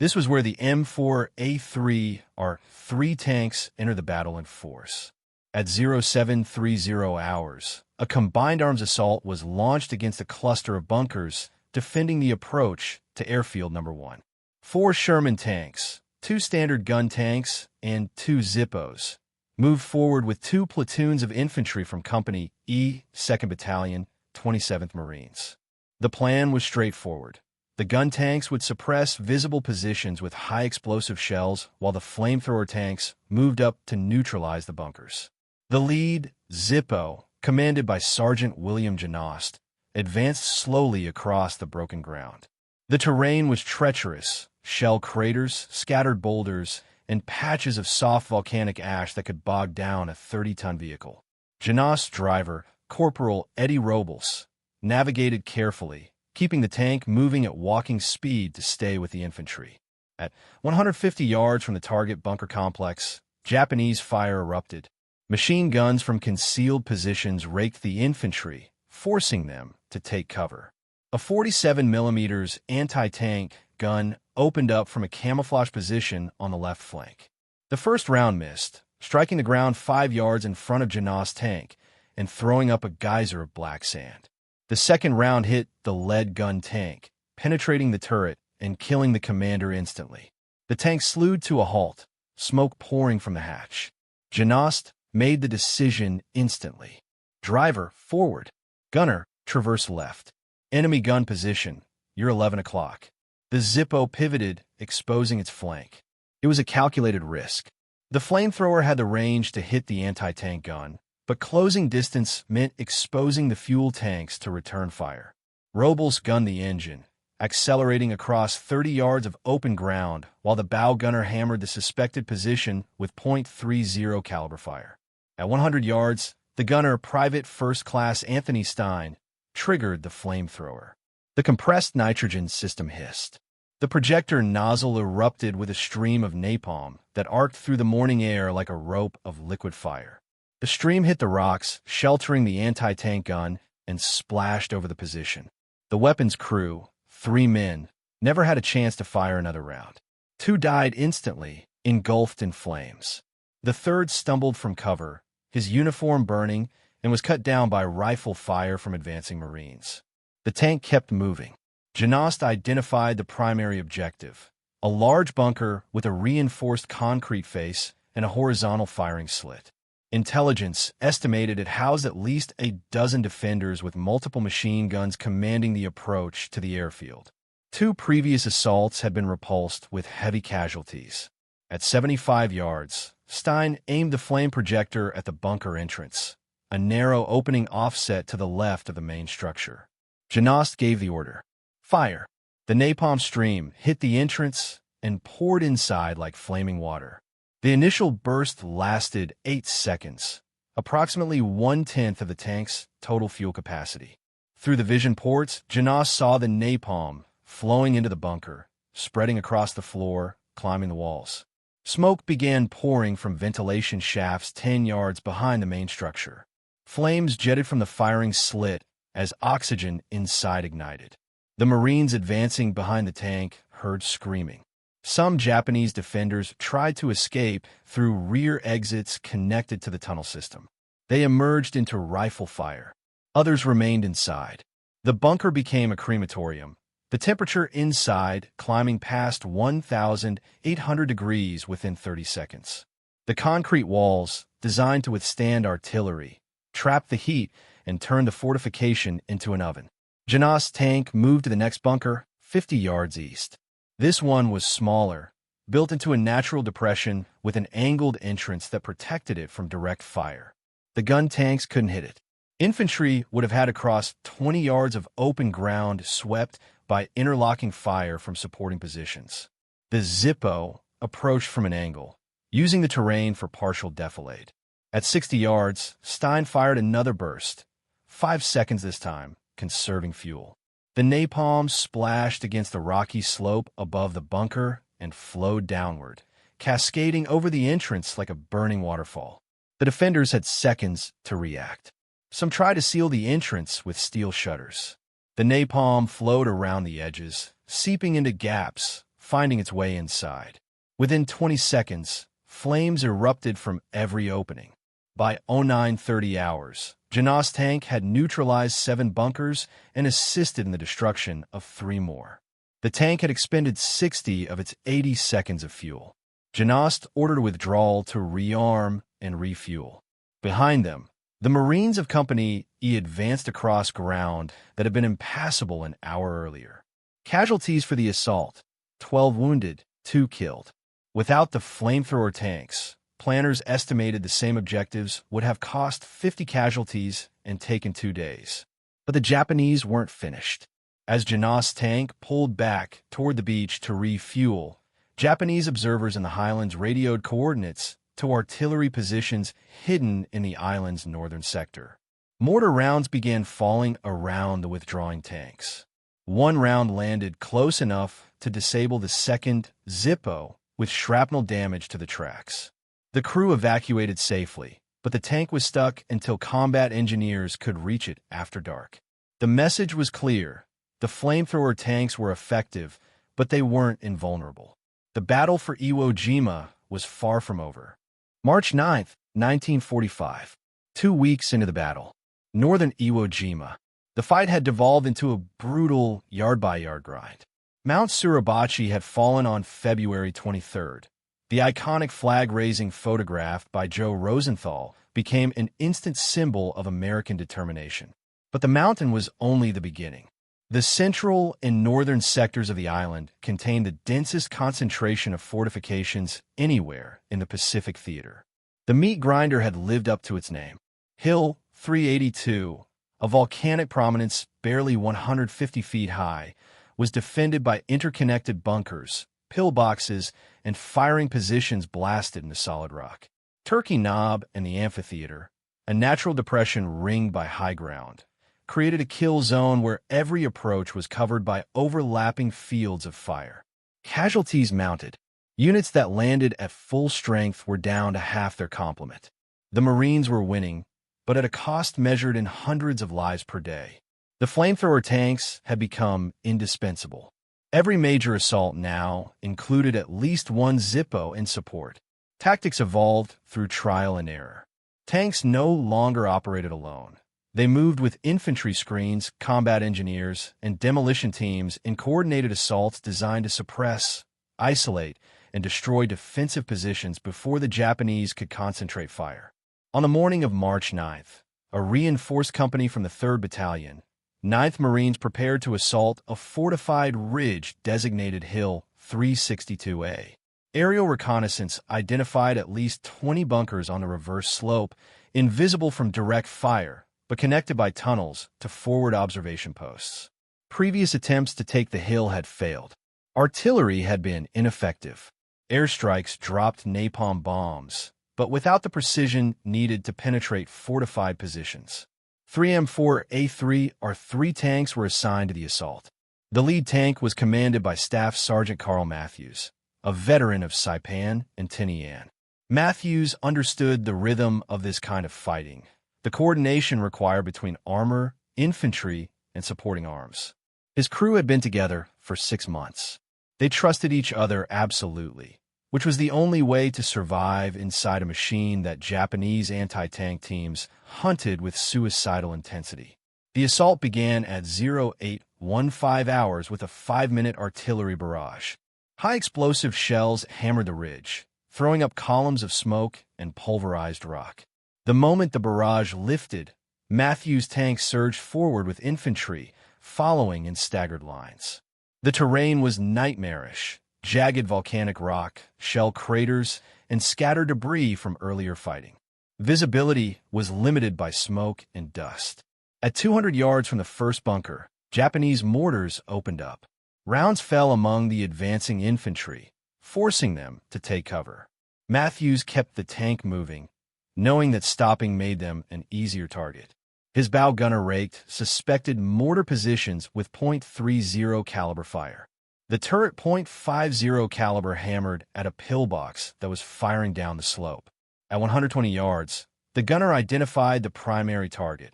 This was where the M4A3 or 3 tanks entered the battle in force. At 0730 hours, a combined arms assault was launched against a cluster of bunkers defending the approach to Airfield No. 1. 4 Sherman tanks, 2 standard gun tanks, and 2 Zippos moved forward with 2 platoons of infantry from Company E, 2nd Battalion, 27th Marines. The plan was straightforward. The gun tanks would suppress visible positions with high explosive shells while the flamethrower tanks moved up to neutralize the bunkers. The lead, Zippo, commanded by Sergeant William Janost, advanced slowly across the broken ground. The terrain was treacherous, shell craters, scattered boulders, and patches of soft volcanic ash that could bog down a 30-ton vehicle. Janost's driver, Corporal Eddie Robles, navigated carefully, keeping the tank moving at walking speed to stay with the infantry. At 150 yards from the target bunker complex, Japanese fire erupted. Machine guns from concealed positions raked the infantry, forcing them to take cover. A 47mm anti-tank gun opened up from a camouflage position on the left flank. The first round missed, striking the ground 5 yards in front of Janost's tank and throwing up a geyser of black sand. The second round hit the lead gun tank, penetrating the turret and killing the commander instantly. The tank slewed to a halt, smoke pouring from the hatch. Janost made the decision instantly. Driver, forward. Gunner, traverse left. Enemy gun position, you're 11 o'clock. The Zippo pivoted, exposing its flank. It was a calculated risk. The flamethrower had the range to hit the anti-tank gun, but closing distance meant exposing the fuel tanks to return fire. Robles gunned the engine, accelerating across 30 yards of open ground while the bow gunner hammered the suspected position with .30 caliber fire. At 100 yards, the gunner, Private First Class Anthony Stein, triggered the flamethrower. The compressed nitrogen system hissed. The projector nozzle erupted with a stream of napalm that arced through the morning air like a rope of liquid fire. The stream hit the rocks, sheltering the anti-tank gun, and splashed over the position. The weapon's crew, 3 men, never had a chance to fire another round. 2 died instantly, engulfed in flames. The third stumbled from cover, his uniform burning, and was cut down by rifle fire from advancing Marines. The tank kept moving. Janost identified the primary objective, a large bunker with a reinforced concrete face and a horizontal firing slit. Intelligence estimated it housed at least a dozen defenders with multiple machine guns commanding the approach to the airfield. 2 previous assaults had been repulsed with heavy casualties. At 75 yards, Stein aimed the flame projector at the bunker entrance. a narrow opening offset to the left of the main structure. Janost gave the order. Fire! The napalm stream hit the entrance and poured inside like flaming water. The initial burst lasted 8 seconds, approximately 1/10 of the tank's total fuel capacity. Through the vision ports, Janost saw the napalm flowing into the bunker, spreading across the floor, climbing the walls. Smoke began pouring from ventilation shafts 10 yards behind the main structure. Flames jetted from the firing slit as oxygen inside ignited. The Marines advancing behind the tank heard screaming. Some Japanese defenders tried to escape through rear exits connected to the tunnel system. They emerged into rifle fire. Others remained inside. The bunker became a crematorium, the temperature inside climbing past 1,800 degrees within 30 seconds. The concrete walls, designed to withstand artillery, trapped the heat and turned the fortification into an oven. Janost's tank moved to the next bunker, 50 yards east. This one was smaller, built into a natural depression with an angled entrance that protected it from direct fire. The gun tanks couldn't hit it. Infantry would have had to cross 20 yards of open ground swept by interlocking fire from supporting positions. The Zippo approached from an angle, using the terrain for partial defilade. At 60 yards, Stein fired another burst, 5 seconds this time, conserving fuel. The napalm splashed against the rocky slope above the bunker and flowed downward, cascading over the entrance like a burning waterfall. The defenders had seconds to react. Some tried to seal the entrance with steel shutters. The napalm flowed around the edges, seeping into gaps, finding its way inside. Within 20 seconds, flames erupted from every opening. By 09:30 hours, Janost's tank had neutralized 7 bunkers and assisted in the destruction of 3 more. The tank had expended 60 of its 80 seconds of fuel. Janost ordered a withdrawal to rearm and refuel. Behind them, the Marines of Company E advanced across ground that had been impassable an hour earlier. Casualties for the assault: 12 wounded, 2 killed. Without the flamethrower tanks, planners estimated the same objectives would have cost 50 casualties and taken 2 days. But the Japanese weren't finished. As Janost's tank pulled back toward the beach to refuel, Japanese observers in the highlands radioed coordinates to artillery positions hidden in the island's northern sector. Mortar rounds began falling around the withdrawing tanks. One round landed close enough to disable the second Zippo with shrapnel damage to the tracks. The crew evacuated safely, but the tank was stuck until combat engineers could reach it after dark. The message was clear. The flamethrower tanks were effective, but they weren't invulnerable. The battle for Iwo Jima was far from over. March 9, 1945. 2 weeks into the battle. Northern Iwo Jima. The fight had devolved into a brutal yard-by-yard grind. Mount Suribachi had fallen on February 23rd. The iconic flag-raising photograph by Joe Rosenthal became an instant symbol of American determination. But the mountain was only the beginning. The central and northern sectors of the island contained the densest concentration of fortifications anywhere in the Pacific Theater. The meat grinder had lived up to its name. Hill 382, a volcanic prominence barely 150 feet high, was defended by interconnected bunkers, pillboxes, and firing positions blasted into solid rock. Turkey Knob and the amphitheater, a natural depression ringed by high ground, created a kill zone where every approach was covered by overlapping fields of fire. Casualties mounted. Units that landed at full strength were down to half their complement. The Marines were winning, but at a cost measured in hundreds of lives per day. The flamethrower tanks had become indispensable. Every major assault now included at least one Zippo in support. Tactics evolved through trial and error. Tanks no longer operated alone. They moved with infantry screens, combat engineers, and demolition teams in coordinated assaults designed to suppress, isolate, and destroy defensive positions before the Japanese could concentrate fire. On the morning of March 9th, a reinforced company from the 3rd Battalion, 9th Marines prepared to assault a fortified ridge designated Hill 362A. Aerial reconnaissance identified at least 20 bunkers on the reverse slope, invisible from direct fire, but connected by tunnels to forward observation posts. Previous attempts to take the hill had failed. Artillery had been ineffective. Airstrikes dropped napalm bombs, but without the precision needed to penetrate fortified positions. 3M4A3R3 tanks were assigned to the assault. The lead tank was commanded by Staff Sergeant Carl Matthews, a veteran of Saipan and Tinian. Matthews understood the rhythm of this kind of fighting, the coordination required between armor, infantry, and supporting arms. His crew had been together for 6 months. They trusted each other absolutely, which was the only way to survive inside a machine that Japanese anti-tank teams hunted with suicidal intensity. The assault began at 0815 hours with a 5-minute artillery barrage. High explosive shells hammered the ridge, throwing up columns of smoke and pulverized rock. The moment the barrage lifted, Matthews' tank surged forward with infantry, following in staggered lines. The terrain was nightmarish, jagged volcanic rock, shell craters, and scattered debris from earlier fighting. Visibility was limited by smoke and dust. At 200 yards from the first bunker, Japanese mortars opened up. Rounds fell among the advancing infantry, forcing them to take cover. Matthews kept the tank moving, knowing that stopping made them an easier target. His bow gunner raked suspected mortar positions with .30 caliber fire. The turret .50 caliber hammered at a pillbox that was firing down the slope. At 120 yards, the gunner identified the primary target,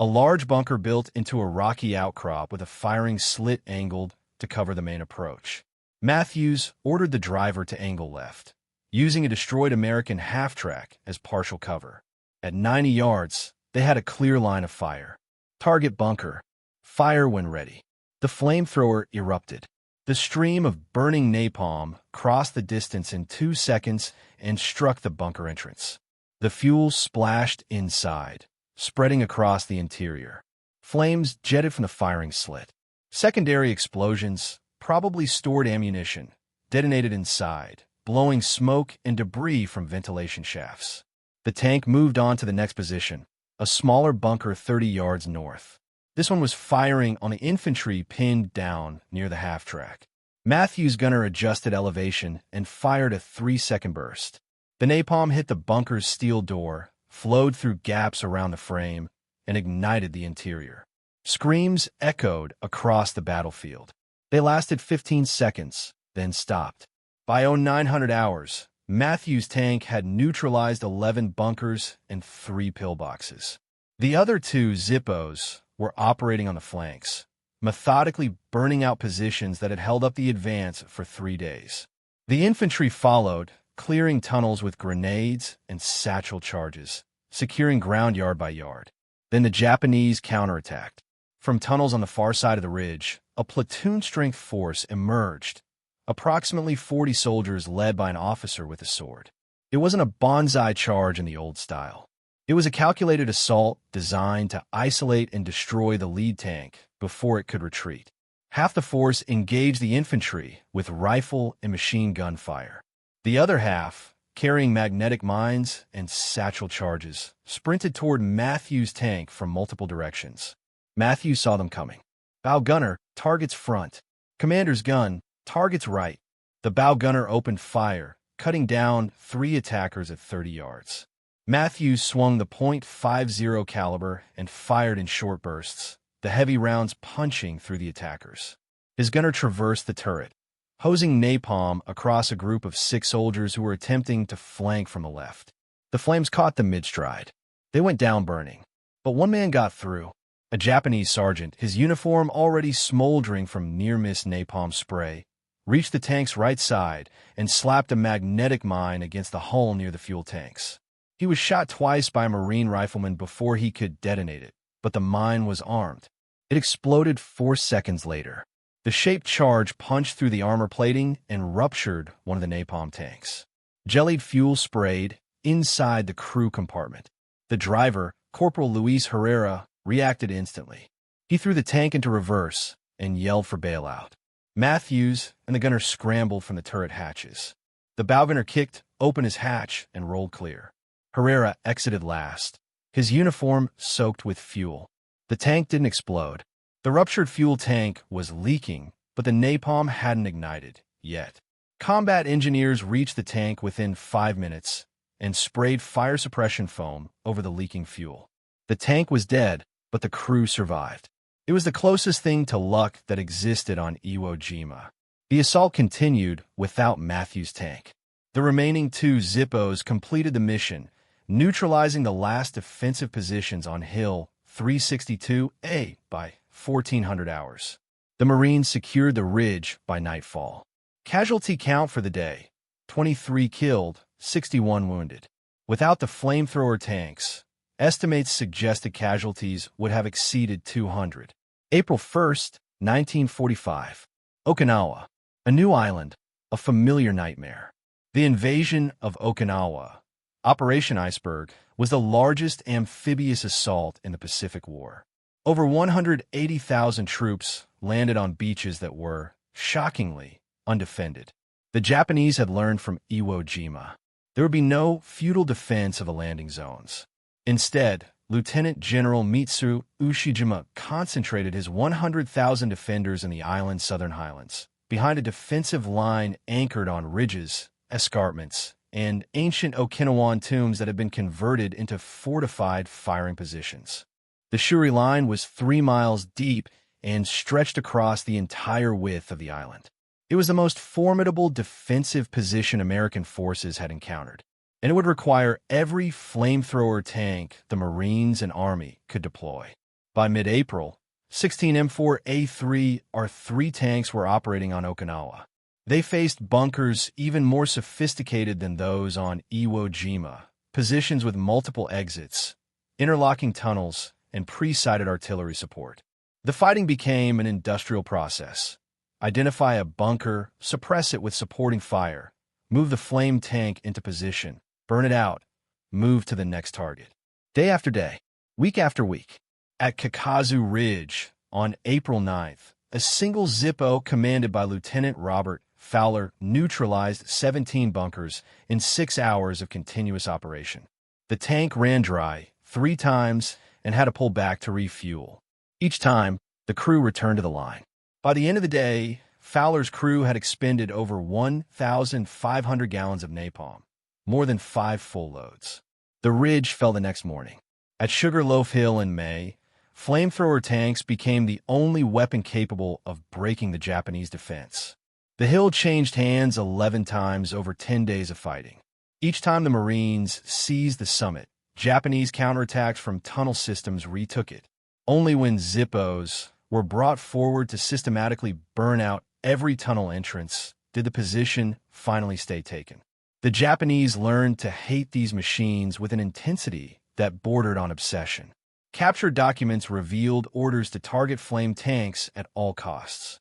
a large bunker built into a rocky outcrop with a firing slit angled to cover the main approach. Matthews ordered the driver to angle left, using a destroyed American half-track as partial cover. At 90 yards, they had a clear line of fire. Target bunker. Fire when ready. The flamethrower erupted. The stream of burning napalm crossed the distance in 2 seconds and struck the bunker entrance. The fuel splashed inside, spreading across the interior. Flames jetted from the firing slit. Secondary explosions, probably stored ammunition, detonated inside, blowing smoke and debris from ventilation shafts. The tank moved on to the next position, a smaller bunker 30 yards north. This one was firing on the infantry pinned down near the half-track. Matthews' gunner adjusted elevation and fired a 3-second burst. The napalm hit the bunker's steel door, flowed through gaps around the frame, and ignited the interior. Screams echoed across the battlefield. They lasted 15 seconds, then stopped. By 0900 hours, Matthews' tank had neutralized 11 bunkers and 3 pillboxes. The other 2 Zippos were operating on the flanks, methodically burning out positions that had held up the advance for 3 days. The infantry followed, clearing tunnels with grenades and satchel charges, securing ground yard by yard. Then the Japanese counterattacked. From tunnels on the far side of the ridge, a platoon-strength force emerged, approximately 40 soldiers led by an officer with a sword. It wasn't a bonsai charge in the old style. It was a calculated assault designed to isolate and destroy the lead tank before it could retreat. Half the force engaged the infantry with rifle and machine gun fire. The other half, carrying magnetic mines and satchel charges, sprinted toward Matthews' tank from multiple directions. Matthews saw them coming. Bow gunner, target's front. Commander's gun, target's right. The bow gunner opened fire, cutting down 3 attackers at 30 yards. Matthews swung the .50 caliber and fired in short bursts, the heavy rounds punching through the attackers. His gunner traversed the turret, hosing napalm across a group of 6 soldiers who were attempting to flank from the left. The flames caught them mid-stride. They went down burning, but one man got through. A Japanese sergeant, his uniform already smoldering from near-miss napalm spray, reached the tank's right side and slapped a magnetic mine against the hull near the fuel tanks. He was shot twice by a Marine rifleman before he could detonate it, but the mine was armed. It exploded 4 seconds later. The shaped charge punched through the armor plating and ruptured one of the napalm tanks. Jellied fuel sprayed inside the crew compartment. The driver, Corporal Luis Herrera, reacted instantly. He threw the tank into reverse and yelled for bailout. Matthews and the gunner scrambled from the turret hatches. The bowgunner kicked open his hatch and rolled clear. Herrera exited last, his uniform soaked with fuel. The tank didn't explode. The ruptured fuel tank was leaking, but the napalm hadn't ignited yet. Combat engineers reached the tank within 5 minutes and sprayed fire suppression foam over the leaking fuel. The tank was dead, but the crew survived. It was the closest thing to luck that existed on Iwo Jima. The assault continued without Matthew's tank. The remaining 2 Zippos completed the mission, neutralizing the last defensive positions on Hill 362A by 1400 hours. The Marines secured the ridge by nightfall. Casualty count for the day: 23 killed, 61 wounded. Without the flamethrower tanks, estimates suggested casualties would have exceeded 200. April 1st, 1945. Okinawa, a new island, a familiar nightmare. The invasion of Okinawa, Operation Iceberg, was the largest amphibious assault in the Pacific War. Over 180,000 troops landed on beaches that were, shockingly, undefended. The Japanese had learned from Iwo Jima. There would be no futile defense of the landing zones. Instead, Lieutenant General Mitsu Ushijima concentrated his 100,000 defenders in the island's southern highlands, behind a defensive line anchored on ridges, escarpments, and ancient Okinawan tombs that had been converted into fortified firing positions. The Shuri line was 3 miles deep and stretched across the entire width of the island. It was the most formidable defensive position American forces had encountered, and it would require every flamethrower tank the Marines and Army could deploy. By mid-April, 16 M4A3 R3 tanks were operating on Okinawa. They faced bunkers even more sophisticated than those on Iwo Jima, positions with multiple exits, interlocking tunnels, and pre-sighted artillery support. The fighting became an industrial process. Identify a bunker, suppress it with supporting fire, move the flame tank into position, burn it out, move to the next target. Day after day, week after week. At Kakazu Ridge, on April 9th, a single Zippo commanded by Lieutenant Robert Fowler neutralized 17 bunkers in 6 hours of continuous operation. The tank ran dry 3 times and had to pull back to refuel. Each time, the crew returned to the line. By the end of the day, Fowler's crew had expended over 1,500 gallons of napalm, more than 5 full loads. The ridge fell the next morning. At Sugarloaf Hill in May, flamethrower tanks became the only weapon capable of breaking the Japanese defense. The hill changed hands 11 times over 10 days of fighting. Each time the Marines seized the summit, Japanese counterattacks from tunnel systems retook it. Only when Zippos were brought forward to systematically burn out every tunnel entrance did the position finally stay taken. The Japanese learned to hate these machines with an intensity that bordered on obsession. Captured documents revealed orders to target flame tanks at all costs.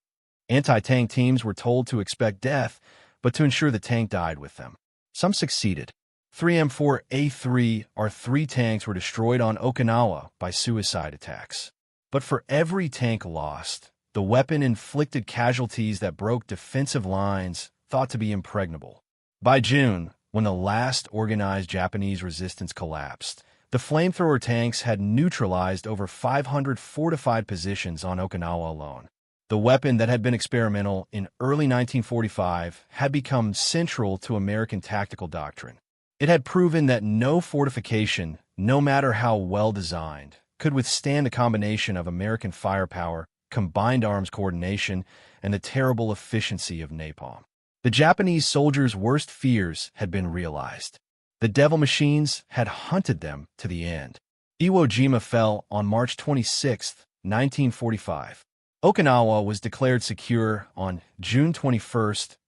Anti-tank teams were told to expect death, but to ensure the tank died with them. Some succeeded. 3 M4A3 R3 tanks were destroyed on Okinawa by suicide attacks. But for every tank lost, the weapon inflicted casualties that broke defensive lines thought to be impregnable. By June, when the last organized Japanese resistance collapsed, the flamethrower tanks had neutralized over 500 fortified positions on Okinawa alone. The weapon that had been experimental in early 1945 had become central to American tactical doctrine. It had proven that no fortification, no matter how well designed, could withstand the combination of American firepower, combined arms coordination, and the terrible efficiency of napalm. The Japanese soldiers' worst fears had been realized. The devil machines had hunted them to the end. Iwo Jima fell on March 26, 1945. Okinawa was declared secure on June 21,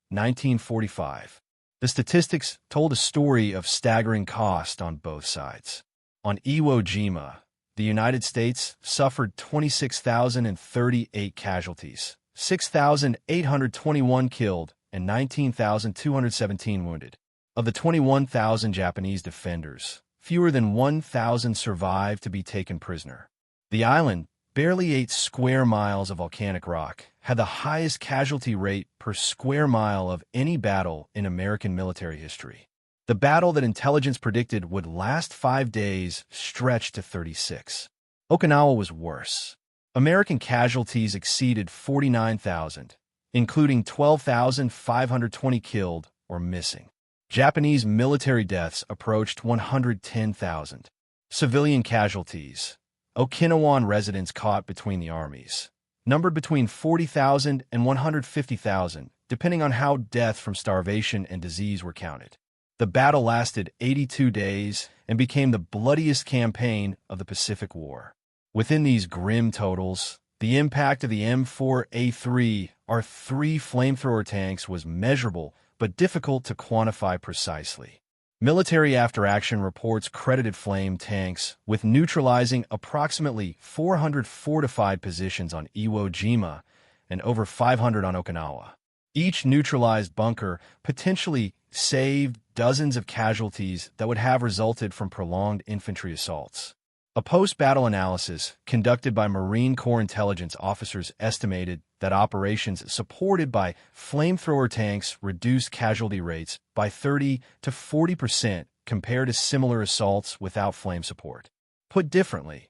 1945. The statistics told a story of staggering cost on both sides. On Iwo Jima, the United States suffered 26,038 casualties, 6,821 killed, and 19,217 wounded. Of the 21,000 Japanese defenders, fewer than 1,000 survived to be taken prisoner. The island, barely 8 square miles of volcanic rock, had the highest casualty rate per square mile of any battle in American military history. The battle that intelligence predicted would last 5 days stretched to 36. Okinawa was worse. American casualties exceeded 49,000, including 12,520 killed or missing. Japanese military deaths approached 110,000. Civilian casualties. Okinawan residents caught between the armies, numbered between 40,000 and 150,000, depending on how death from starvation and disease were counted. The battle lasted 82 days and became the bloodiest campaign of the Pacific War. Within these grim totals, the impact of the M4A3, our 3 flamethrower tanks, was measurable but difficult to quantify precisely. Military after-action reports credited flame tanks with neutralizing approximately 400 fortified positions on Iwo Jima and over 500 on Okinawa. Each neutralized bunker potentially saved dozens of casualties that would have resulted from prolonged infantry assaults. A post-battle analysis conducted by Marine Corps intelligence officers estimated that operations supported by flamethrower tanks reduced casualty rates by 30 to 40% compared to similar assaults without flame support. Put differently,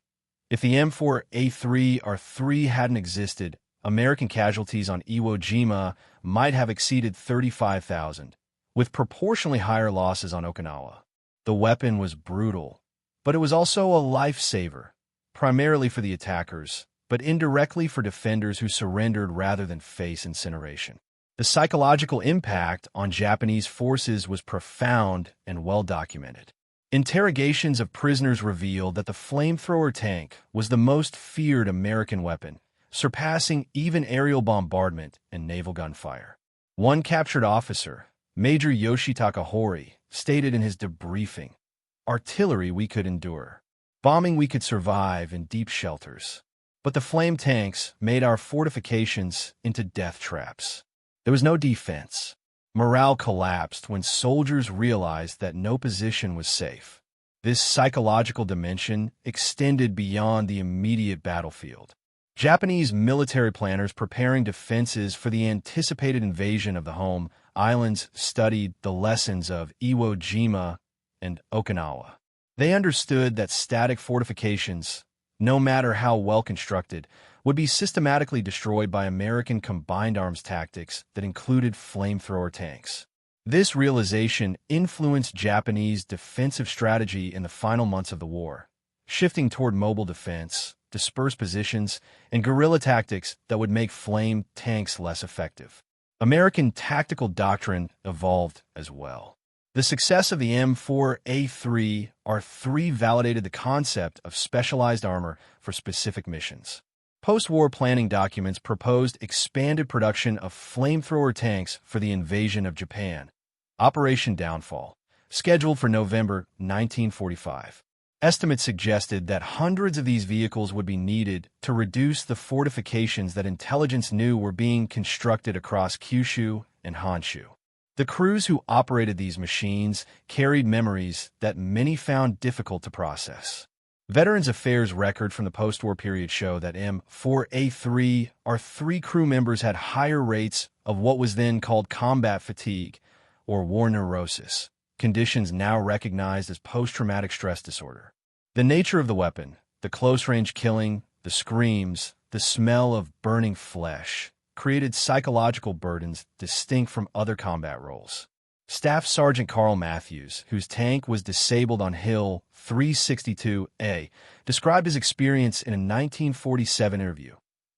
if the M4A3R3 hadn't existed, American casualties on Iwo Jima might have exceeded 35,000, with proportionally higher losses on Okinawa. The weapon was brutal, but it was also a lifesaver, primarily for the attackers, but indirectly for defenders who surrendered rather than face incineration. The psychological impact on Japanese forces was profound and well documented. Interrogations of prisoners revealed that the flamethrower tank was the most feared American weapon, surpassing even aerial bombardment and naval gunfire. One captured officer, Major Yoshitaka Hori, stated in his debriefing, "Artillery we could endure. Bombing we could survive in deep shelters. But the flame tanks made our fortifications into death traps. There was no defense. Morale collapsed when soldiers realized that no position was safe." This psychological dimension extended beyond the immediate battlefield. Japanese military planners preparing defenses for the anticipated invasion of the home islands studied the lessons of Iwo Jima and Okinawa. They understood that static fortifications, no matter how well constructed, would be systematically destroyed by American combined arms tactics that included flamethrower tanks. This realization influenced Japanese defensive strategy in the final months of the war, shifting toward mobile defense, dispersed positions, and guerrilla tactics that would make flame tanks less effective. American tactical doctrine evolved as well. The success of the M4A3R3 validated the concept of specialized armor for specific missions. Post-war planning documents proposed expanded production of flamethrower tanks for the invasion of Japan. Operation Downfall, scheduled for November 1945. Estimates suggested that hundreds of these vehicles would be needed to reduce the fortifications that intelligence knew were being constructed across Kyushu and Honshu. The crews who operated these machines carried memories that many found difficult to process. Veterans Affairs record from the post-war period show that M4A3R3 crew members had higher rates of what was then called combat fatigue or war neurosis, conditions now recognized as post-traumatic stress disorder. The nature of the weapon, the close-range killing, the screams, the smell of burning flesh, created psychological burdens distinct from other combat roles. Staff Sergeant Carl Matthews, whose tank was disabled on Hill 362A, described his experience in a 1947 interview.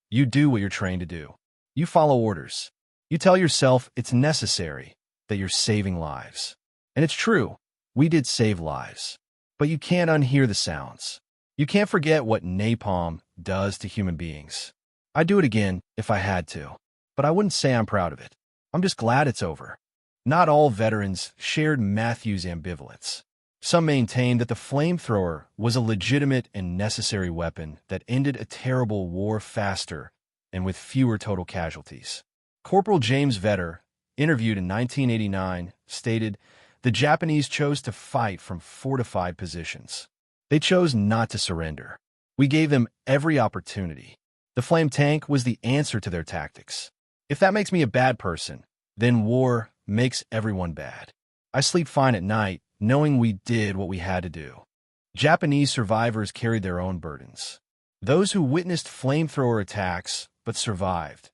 "You do what you're trained to do. You follow orders. You tell yourself it's necessary, that you're saving lives. And it's true, we did save lives. But you can't unhear the sounds. You can't forget what napalm does to human beings. I'd do it again if I had to, but I wouldn't say I'm proud of it. I'm just glad it's over." Not all veterans shared Matthews' ambivalence. Some maintained that the flamethrower was a legitimate and necessary weapon that ended a terrible war faster and with fewer total casualties. Corporal James Vetter, interviewed in 1989, stated, "The Japanese chose to fight from fortified positions. They chose not to surrender. We gave them every opportunity. The flame tank was the answer to their tactics. If that makes me a bad person, then war makes everyone bad. I sleep fine at night, knowing we did what we had to do. Japanese survivors carried their own burdens. Those who witnessed flamethrower attacks but survived,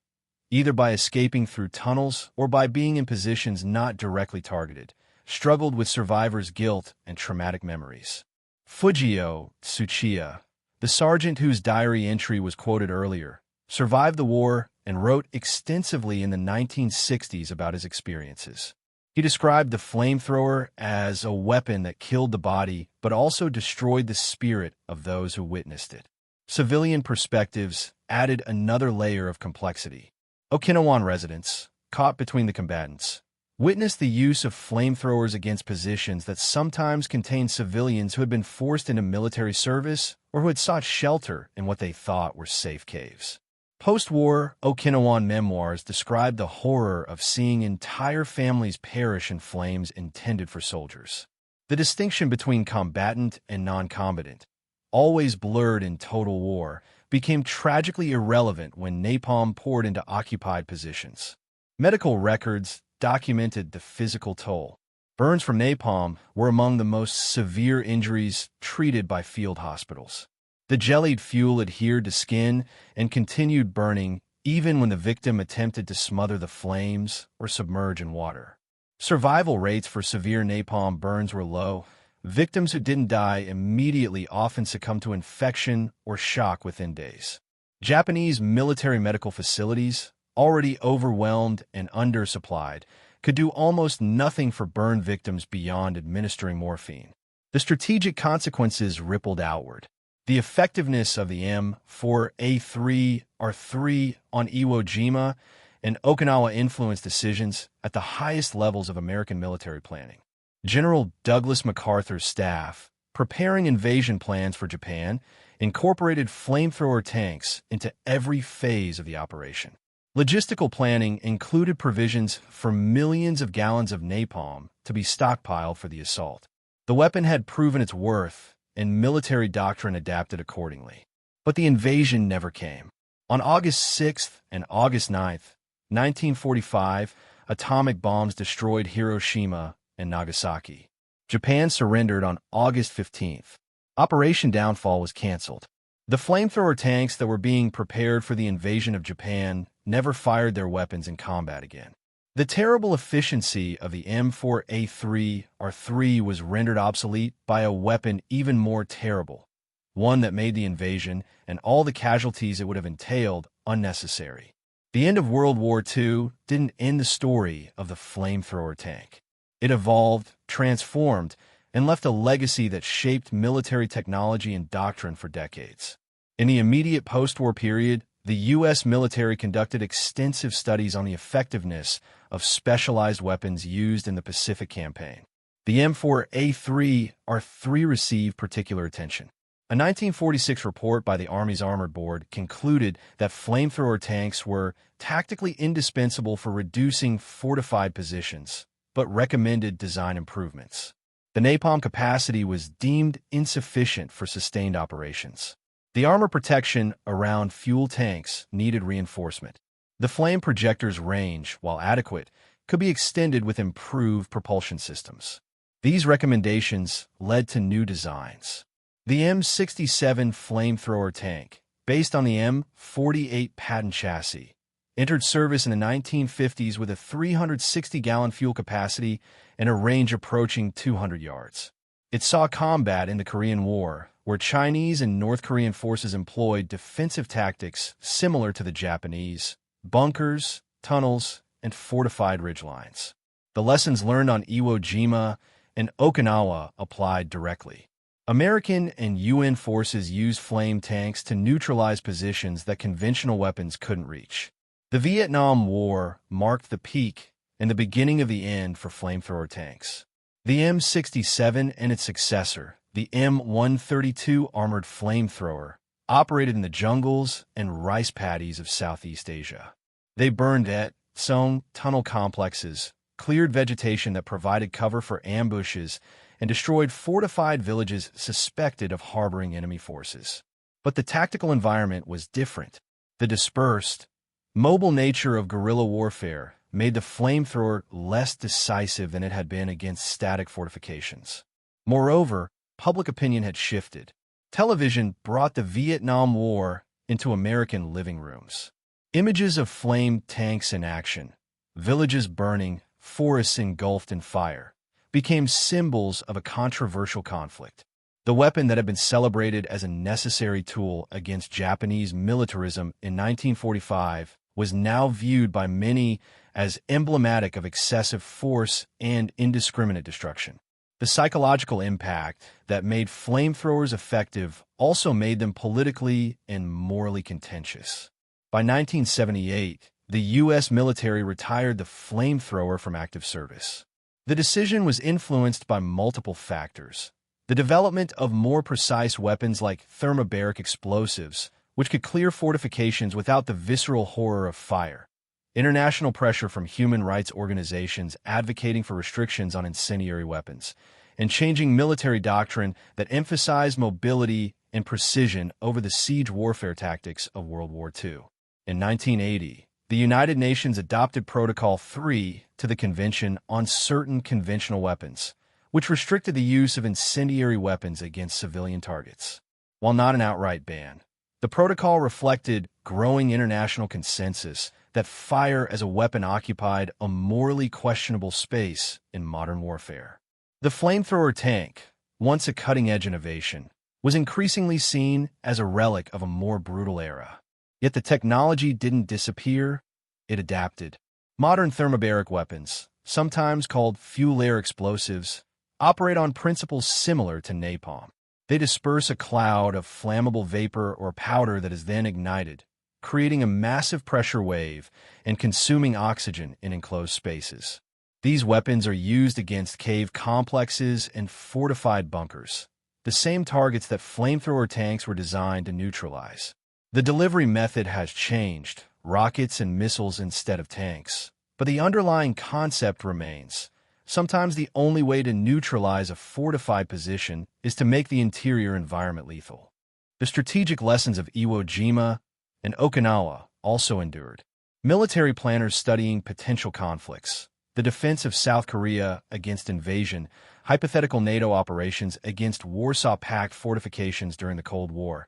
either by escaping through tunnels or by being in positions not directly targeted, struggled with survivors' guilt and traumatic memories. Fujio Tsuchiya, the sergeant whose diary entry was quoted earlier, survived the war and wrote extensively in the 1960s about his experiences. He described the flamethrower as a weapon that killed the body but also destroyed the spirit of those who witnessed it. Civilian perspectives added another layer of complexity. Okinawan residents, caught between the combatants, witnessed the use of flamethrowers against positions that sometimes contained civilians who had been forced into military service or who had sought shelter in what they thought were safe caves. Post-war Okinawan memoirs described the horror of seeing entire families perish in flames intended for soldiers. The distinction between combatant and non-combatant, always blurred in total war, became tragically irrelevant when napalm poured into occupied positions. Medical records documented the physical toll. Burns from napalm were among the most severe injuries treated by field hospitals. The jellied fuel adhered to skin and continued burning even when the victim attempted to smother the flames or submerge in water. Survival rates for severe napalm burns were low. Victims who didn't die immediately often succumbed to infection or shock within days. Japanese military medical facilities, already overwhelmed and undersupplied, could do almost nothing for burn victims beyond administering morphine. The strategic consequences rippled outward. The effectiveness of the M4A3R3 on Iwo Jima and Okinawa influenced decisions at the highest levels of American military planning. General Douglas MacArthur's staff, preparing invasion plans for Japan, incorporated flamethrower tanks into every phase of the operation. Logistical planning included provisions for millions of gallons of napalm to be stockpiled for the assault. The weapon had proven its worth, and military doctrine adapted accordingly. But the invasion never came. On August 6th and August 9th, 1945, atomic bombs destroyed Hiroshima and Nagasaki. Japan surrendered on August 15th. Operation Downfall was canceled. The flamethrower tanks that were being prepared for the invasion of Japan never fired their weapons in combat again. The terrible efficiency of the M4A3R3 was rendered obsolete by a weapon even more terrible, one that made the invasion and all the casualties it would have entailed unnecessary. The end of World War II didn't end the story of the flamethrower tank. It evolved, transformed, and left a legacy that shaped military technology and doctrine for decades. In the immediate post-war period, the U.S. military conducted extensive studies on the effectiveness of specialized weapons used in the Pacific Campaign. The M4A3R3 received particular attention. A 1946 report by the Army's Armored Board concluded that flamethrower tanks were tactically indispensable for reducing fortified positions, but recommended design improvements. The napalm capacity was deemed insufficient for sustained operations. The armor protection around fuel tanks needed reinforcement. The flame projector's range, while adequate, could be extended with improved propulsion systems. These recommendations led to new designs. The M67 flamethrower tank, based on the M48 patent chassis, entered service in the 1950s with a 360-gallon fuel capacity and a range approaching 200 yards. It saw combat in the Korean War, where Chinese and North Korean forces employed defensive tactics similar to the Japanese: bunkers, tunnels, and fortified ridgelines. The lessons learned on Iwo Jima and Okinawa applied directly. American and UN forces used flame tanks to neutralize positions that conventional weapons couldn't reach. The Vietnam War marked the peak and the beginning of the end for flamethrower tanks. The M67 and its successor, the M132 armored flamethrower, operated in the jungles and rice paddies of Southeast Asia. They burned at Song tunnel complexes, cleared vegetation that provided cover for ambushes, and destroyed fortified villages suspected of harboring enemy forces. But the tactical environment was different. The dispersed, mobile nature of guerrilla warfare made the flamethrower less decisive than it had been against static fortifications. Moreover, public opinion had shifted. Television brought the Vietnam War into American living rooms. Images of flame tanks in action, villages burning, forests engulfed in fire, became symbols of a controversial conflict. The weapon that had been celebrated as a necessary tool against Japanese militarism in 1945 was now viewed by many as emblematic of excessive force and indiscriminate destruction. The psychological impact that made flamethrowers effective also made them politically and morally contentious. By 1978, the U.S. military retired the flamethrower from active service. The decision was influenced by multiple factors. The development of more precise weapons like thermobaric explosives, which could clear fortifications without the visceral horror of fire. International pressure from human rights organizations advocating for restrictions on incendiary weapons, and changing military doctrine that emphasized mobility and precision over the siege warfare tactics of World War II. In 1980, the United Nations adopted Protocol 3 to the Convention on Certain Conventional Weapons, which restricted the use of incendiary weapons against civilian targets. While not an outright ban, the protocol reflected growing international consensus that fire as a weapon occupied a morally questionable space in modern warfare. The flamethrower tank, once a cutting-edge innovation, was increasingly seen as a relic of a more brutal era. Yet the technology didn't disappear, it adapted. Modern thermobaric weapons, sometimes called fuel-air explosives, operate on principles similar to napalm. They disperse a cloud of flammable vapor or powder that is then ignited, creating a massive pressure wave and consuming oxygen in enclosed spaces. These weapons are used against cave complexes and fortified bunkers, the same targets that flamethrower tanks were designed to neutralize. The delivery method has changed, rockets and missiles instead of tanks, but the underlying concept remains. Sometimes the only way to neutralize a fortified position is to make the interior environment lethal. The strategic lessons of Iwo Jima and Okinawa also endured. Military planners studying potential conflicts, the defense of South Korea against invasion, hypothetical NATO operations against Warsaw Pact fortifications during the Cold War,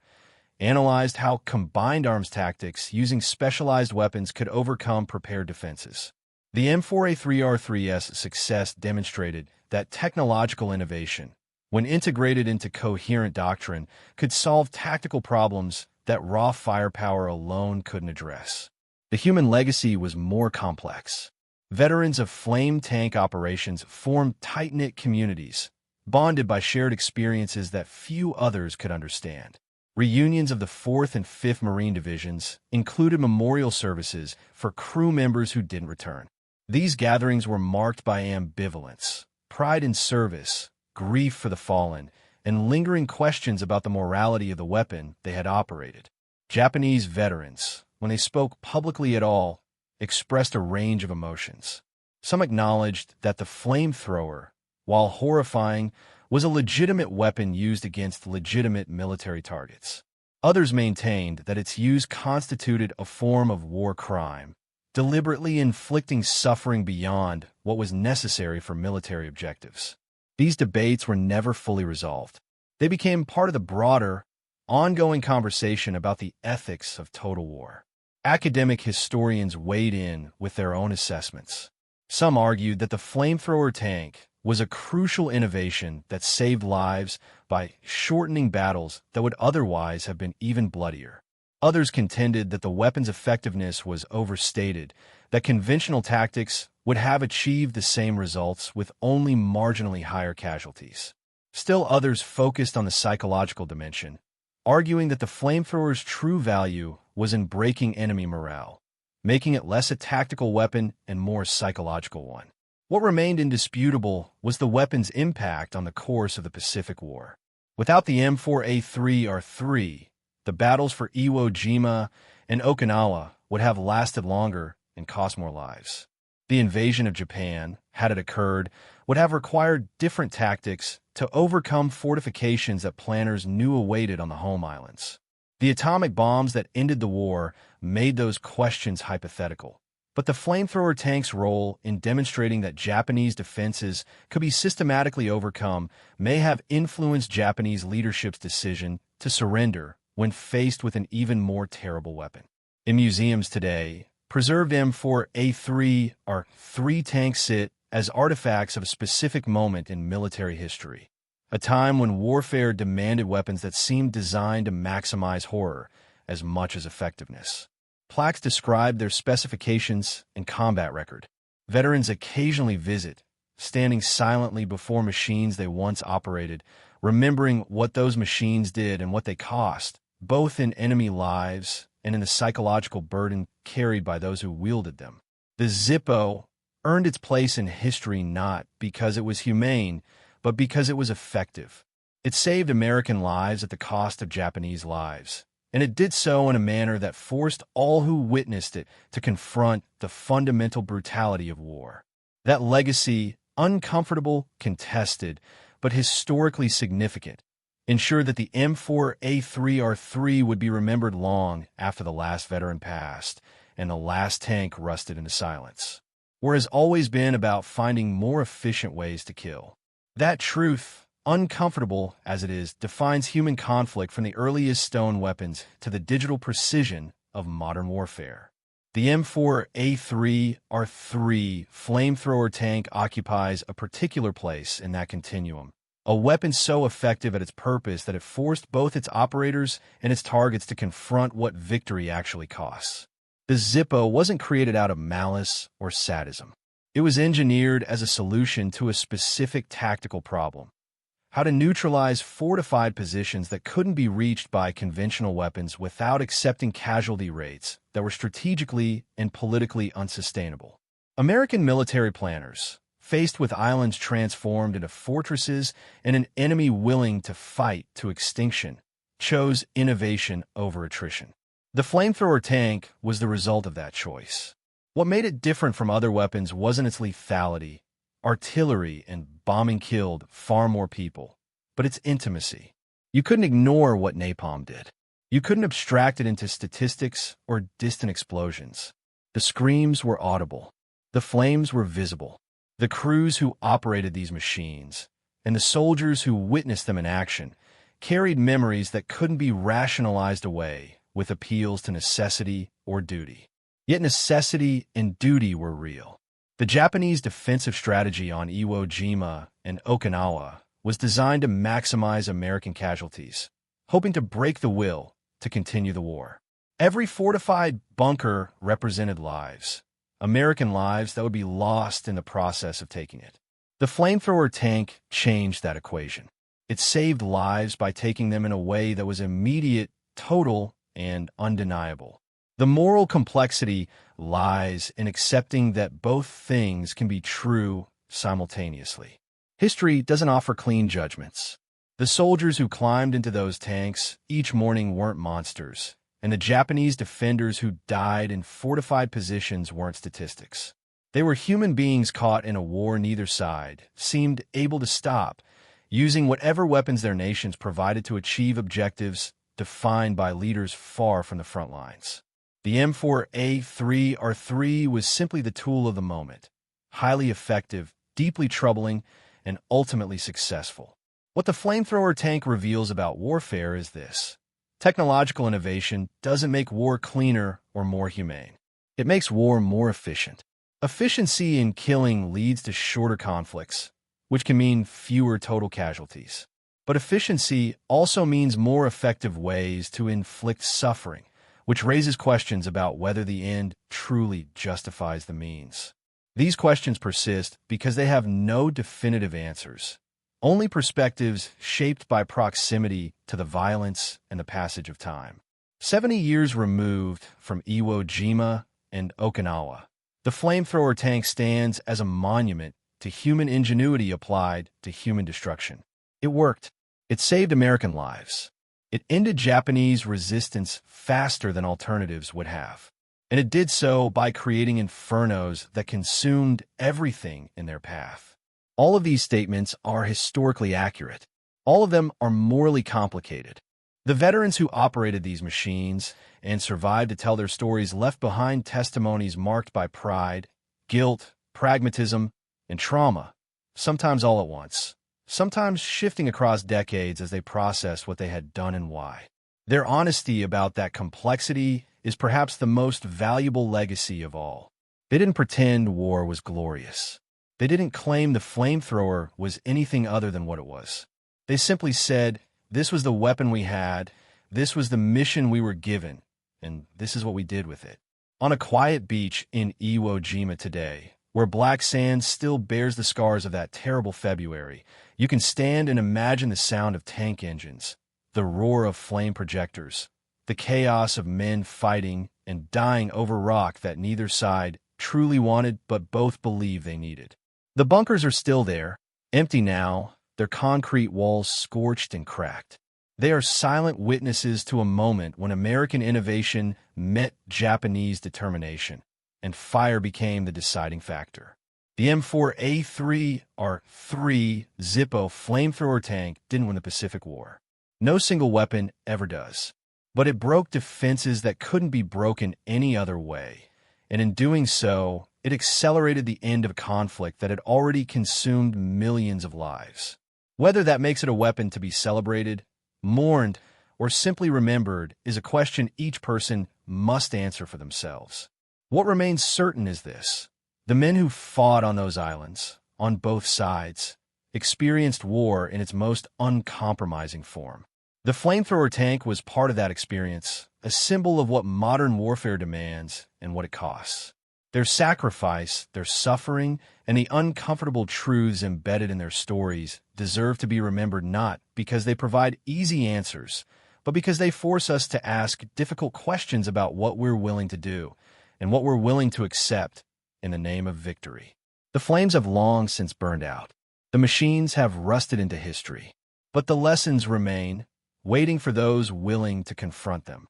analyzed how combined arms tactics using specialized weapons could overcome prepared defenses. The M4A3R3's success demonstrated that technological innovation, when integrated into coherent doctrine, could solve tactical problems that raw firepower alone couldn't address. The human legacy was more complex. Veterans of flame tank operations formed tight-knit communities, bonded by shared experiences that few others could understand. Reunions of the 4th and 5th Marine Divisions included memorial services for crew members who didn't return. These gatherings were marked by ambivalence, pride in service, grief for the fallen, and lingering questions about the morality of the weapon they had operated. Japanese veterans, when they spoke publicly at all, expressed a range of emotions. Some acknowledged that the flamethrower, while horrifying, was a legitimate weapon used against legitimate military targets. Others maintained that its use constituted a form of war crime, deliberately inflicting suffering beyond what was necessary for military objectives. These debates were never fully resolved. They became part of the broader, ongoing conversation about the ethics of total war. Academic historians weighed in with their own assessments. Some argued that the flamethrower tank was a crucial innovation that saved lives by shortening battles that would otherwise have been even bloodier. Others contended that the weapon's effectiveness was overstated, that conventional tactics would have achieved the same results with only marginally higher casualties. Still others focused on the psychological dimension, arguing that the flamethrower's true value was in breaking enemy morale, making it less a tactical weapon and more a psychological one. What remained indisputable was the weapon's impact on the course of the Pacific War. Without the M4A3R3, the battles for Iwo Jima and Okinawa would have lasted longer and cost more lives. The invasion of Japan, had it occurred, would have required different tactics to overcome fortifications that planners knew awaited on the home islands. The atomic bombs that ended the war made those questions hypothetical. But the flamethrower tank's role in demonstrating that Japanese defenses could be systematically overcome may have influenced Japanese leadership's decision to surrender when faced with an even more terrible weapon. In museums today, preserved M4A3 or 3 tanks sit as artifacts of a specific moment in military history, a time when warfare demanded weapons that seemed designed to maximize horror as much as effectiveness. Plaques describe their specifications and combat record. Veterans occasionally visit, standing silently before machines they once operated, remembering what those machines did and what they cost, both in enemy lives and in the psychological burden carried by those who wielded them. The Zippo earned its place in history not because it was humane, but because it was effective. It saved American lives at the cost of Japanese lives, and it did so in a manner that forced all who witnessed it to confront the fundamental brutality of war. That legacy, uncomfortable, contested, but historically significant, ensured that the M4A3R3 would be remembered long after the last veteran passed and the last tank rusted into silence. War has always been about finding more efficient ways to kill. That truth, uncomfortable as it is, defines human conflict from the earliest stone weapons to the digital precision of modern warfare. The M4A3R3 flamethrower tank occupies a particular place in that continuum, a weapon so effective at its purpose that it forced both its operators and its targets to confront what victory actually costs. The Zippo wasn't created out of malice or sadism. It was engineered as a solution to a specific tactical problem: how to neutralize fortified positions that couldn't be reached by conventional weapons without accepting casualty rates that were strategically and politically unsustainable. American military planners, faced with islands transformed into fortresses and an enemy willing to fight to extinction, chose innovation over attrition. The flamethrower tank was the result of that choice. What made it different from other weapons wasn't its lethality. Artillery and bombing killed far more people, but its intimacy. You couldn't ignore what napalm did. You couldn't abstract it into statistics or distant explosions. The screams were audible. The flames were visible. The crews who operated these machines, and the soldiers who witnessed them in action, carried memories that couldn't be rationalized away with appeals to necessity or duty. Yet necessity and duty were real. The Japanese defensive strategy on Iwo Jima and Okinawa was designed to maximize American casualties, hoping to break the will to continue the war. Every fortified bunker represented lives, American lives that would be lost in the process of taking it. The flamethrower tank changed that equation. It saved lives by taking them in a way that was immediate, total, and undeniable. The moral complexity lies in accepting that both things can be true simultaneously. History doesn't offer clean judgments. The soldiers who climbed into those tanks each morning weren't monsters, and the Japanese defenders who died in fortified positions weren't statistics. They were human beings caught in a war neither side seemed able to stop, using whatever weapons their nations provided to achieve objectives defined by leaders far from the front lines. The M4A3R3 was simply the tool of the moment, highly effective, deeply troubling, and ultimately successful. What the flamethrower tank reveals about warfare is this: technological innovation doesn't make war cleaner or more humane. It makes war more efficient. Efficiency in killing leads to shorter conflicts, which can mean fewer total casualties. But efficiency also means more effective ways to inflict suffering, which raises questions about whether the end truly justifies the means. These questions persist because they have no definitive answers, only perspectives shaped by proximity to the violence and the passage of time. 70 years removed from Iwo Jima and Okinawa, the flamethrower tank stands as a monument to human ingenuity applied to human destruction. It worked. It saved American lives. It ended Japanese resistance faster than alternatives would have. And it did so by creating infernos that consumed everything in their path. All of these statements are historically accurate. All of them are morally complicated. The veterans who operated these machines and survived to tell their stories left behind testimonies marked by pride, guilt, pragmatism, and trauma, sometimes all at once, sometimes shifting across decades as they processed what they had done and why. Their honesty about that complexity is perhaps the most valuable legacy of all. They didn't pretend war was glorious. They didn't claim the flamethrower was anything other than what it was. They simply said, this was the weapon we had, this was the mission we were given, and this is what we did with it. On a quiet beach in Iwo Jima today, where black sand still bears the scars of that terrible February, you can stand and imagine the sound of tank engines, the roar of flame projectors, the chaos of men fighting and dying over rock that neither side truly wanted but both believed they needed. The bunkers are still there, empty now, their concrete walls scorched and cracked. They are silent witnesses to a moment when American innovation met Japanese determination, and fire became the deciding factor. The M4A3 or 3 Zippo flamethrower tank didn't win the Pacific War. No single weapon ever does. But it broke defenses that couldn't be broken any other way, and in doing so, it accelerated the end of a conflict that had already consumed millions of lives. Whether that makes it a weapon to be celebrated, mourned, or simply remembered is a question each person must answer for themselves. What remains certain is this: the men who fought on those islands, on both sides, experienced war in its most uncompromising form. The flamethrower tank was part of that experience, a symbol of what modern warfare demands and what it costs. Their sacrifice, their suffering, and the uncomfortable truths embedded in their stories deserve to be remembered not because they provide easy answers, but because they force us to ask difficult questions about what we're willing to do and what we're willing to accept in the name of victory. The flames have long since burned out. The machines have rusted into history, but the lessons remain, waiting for those willing to confront them.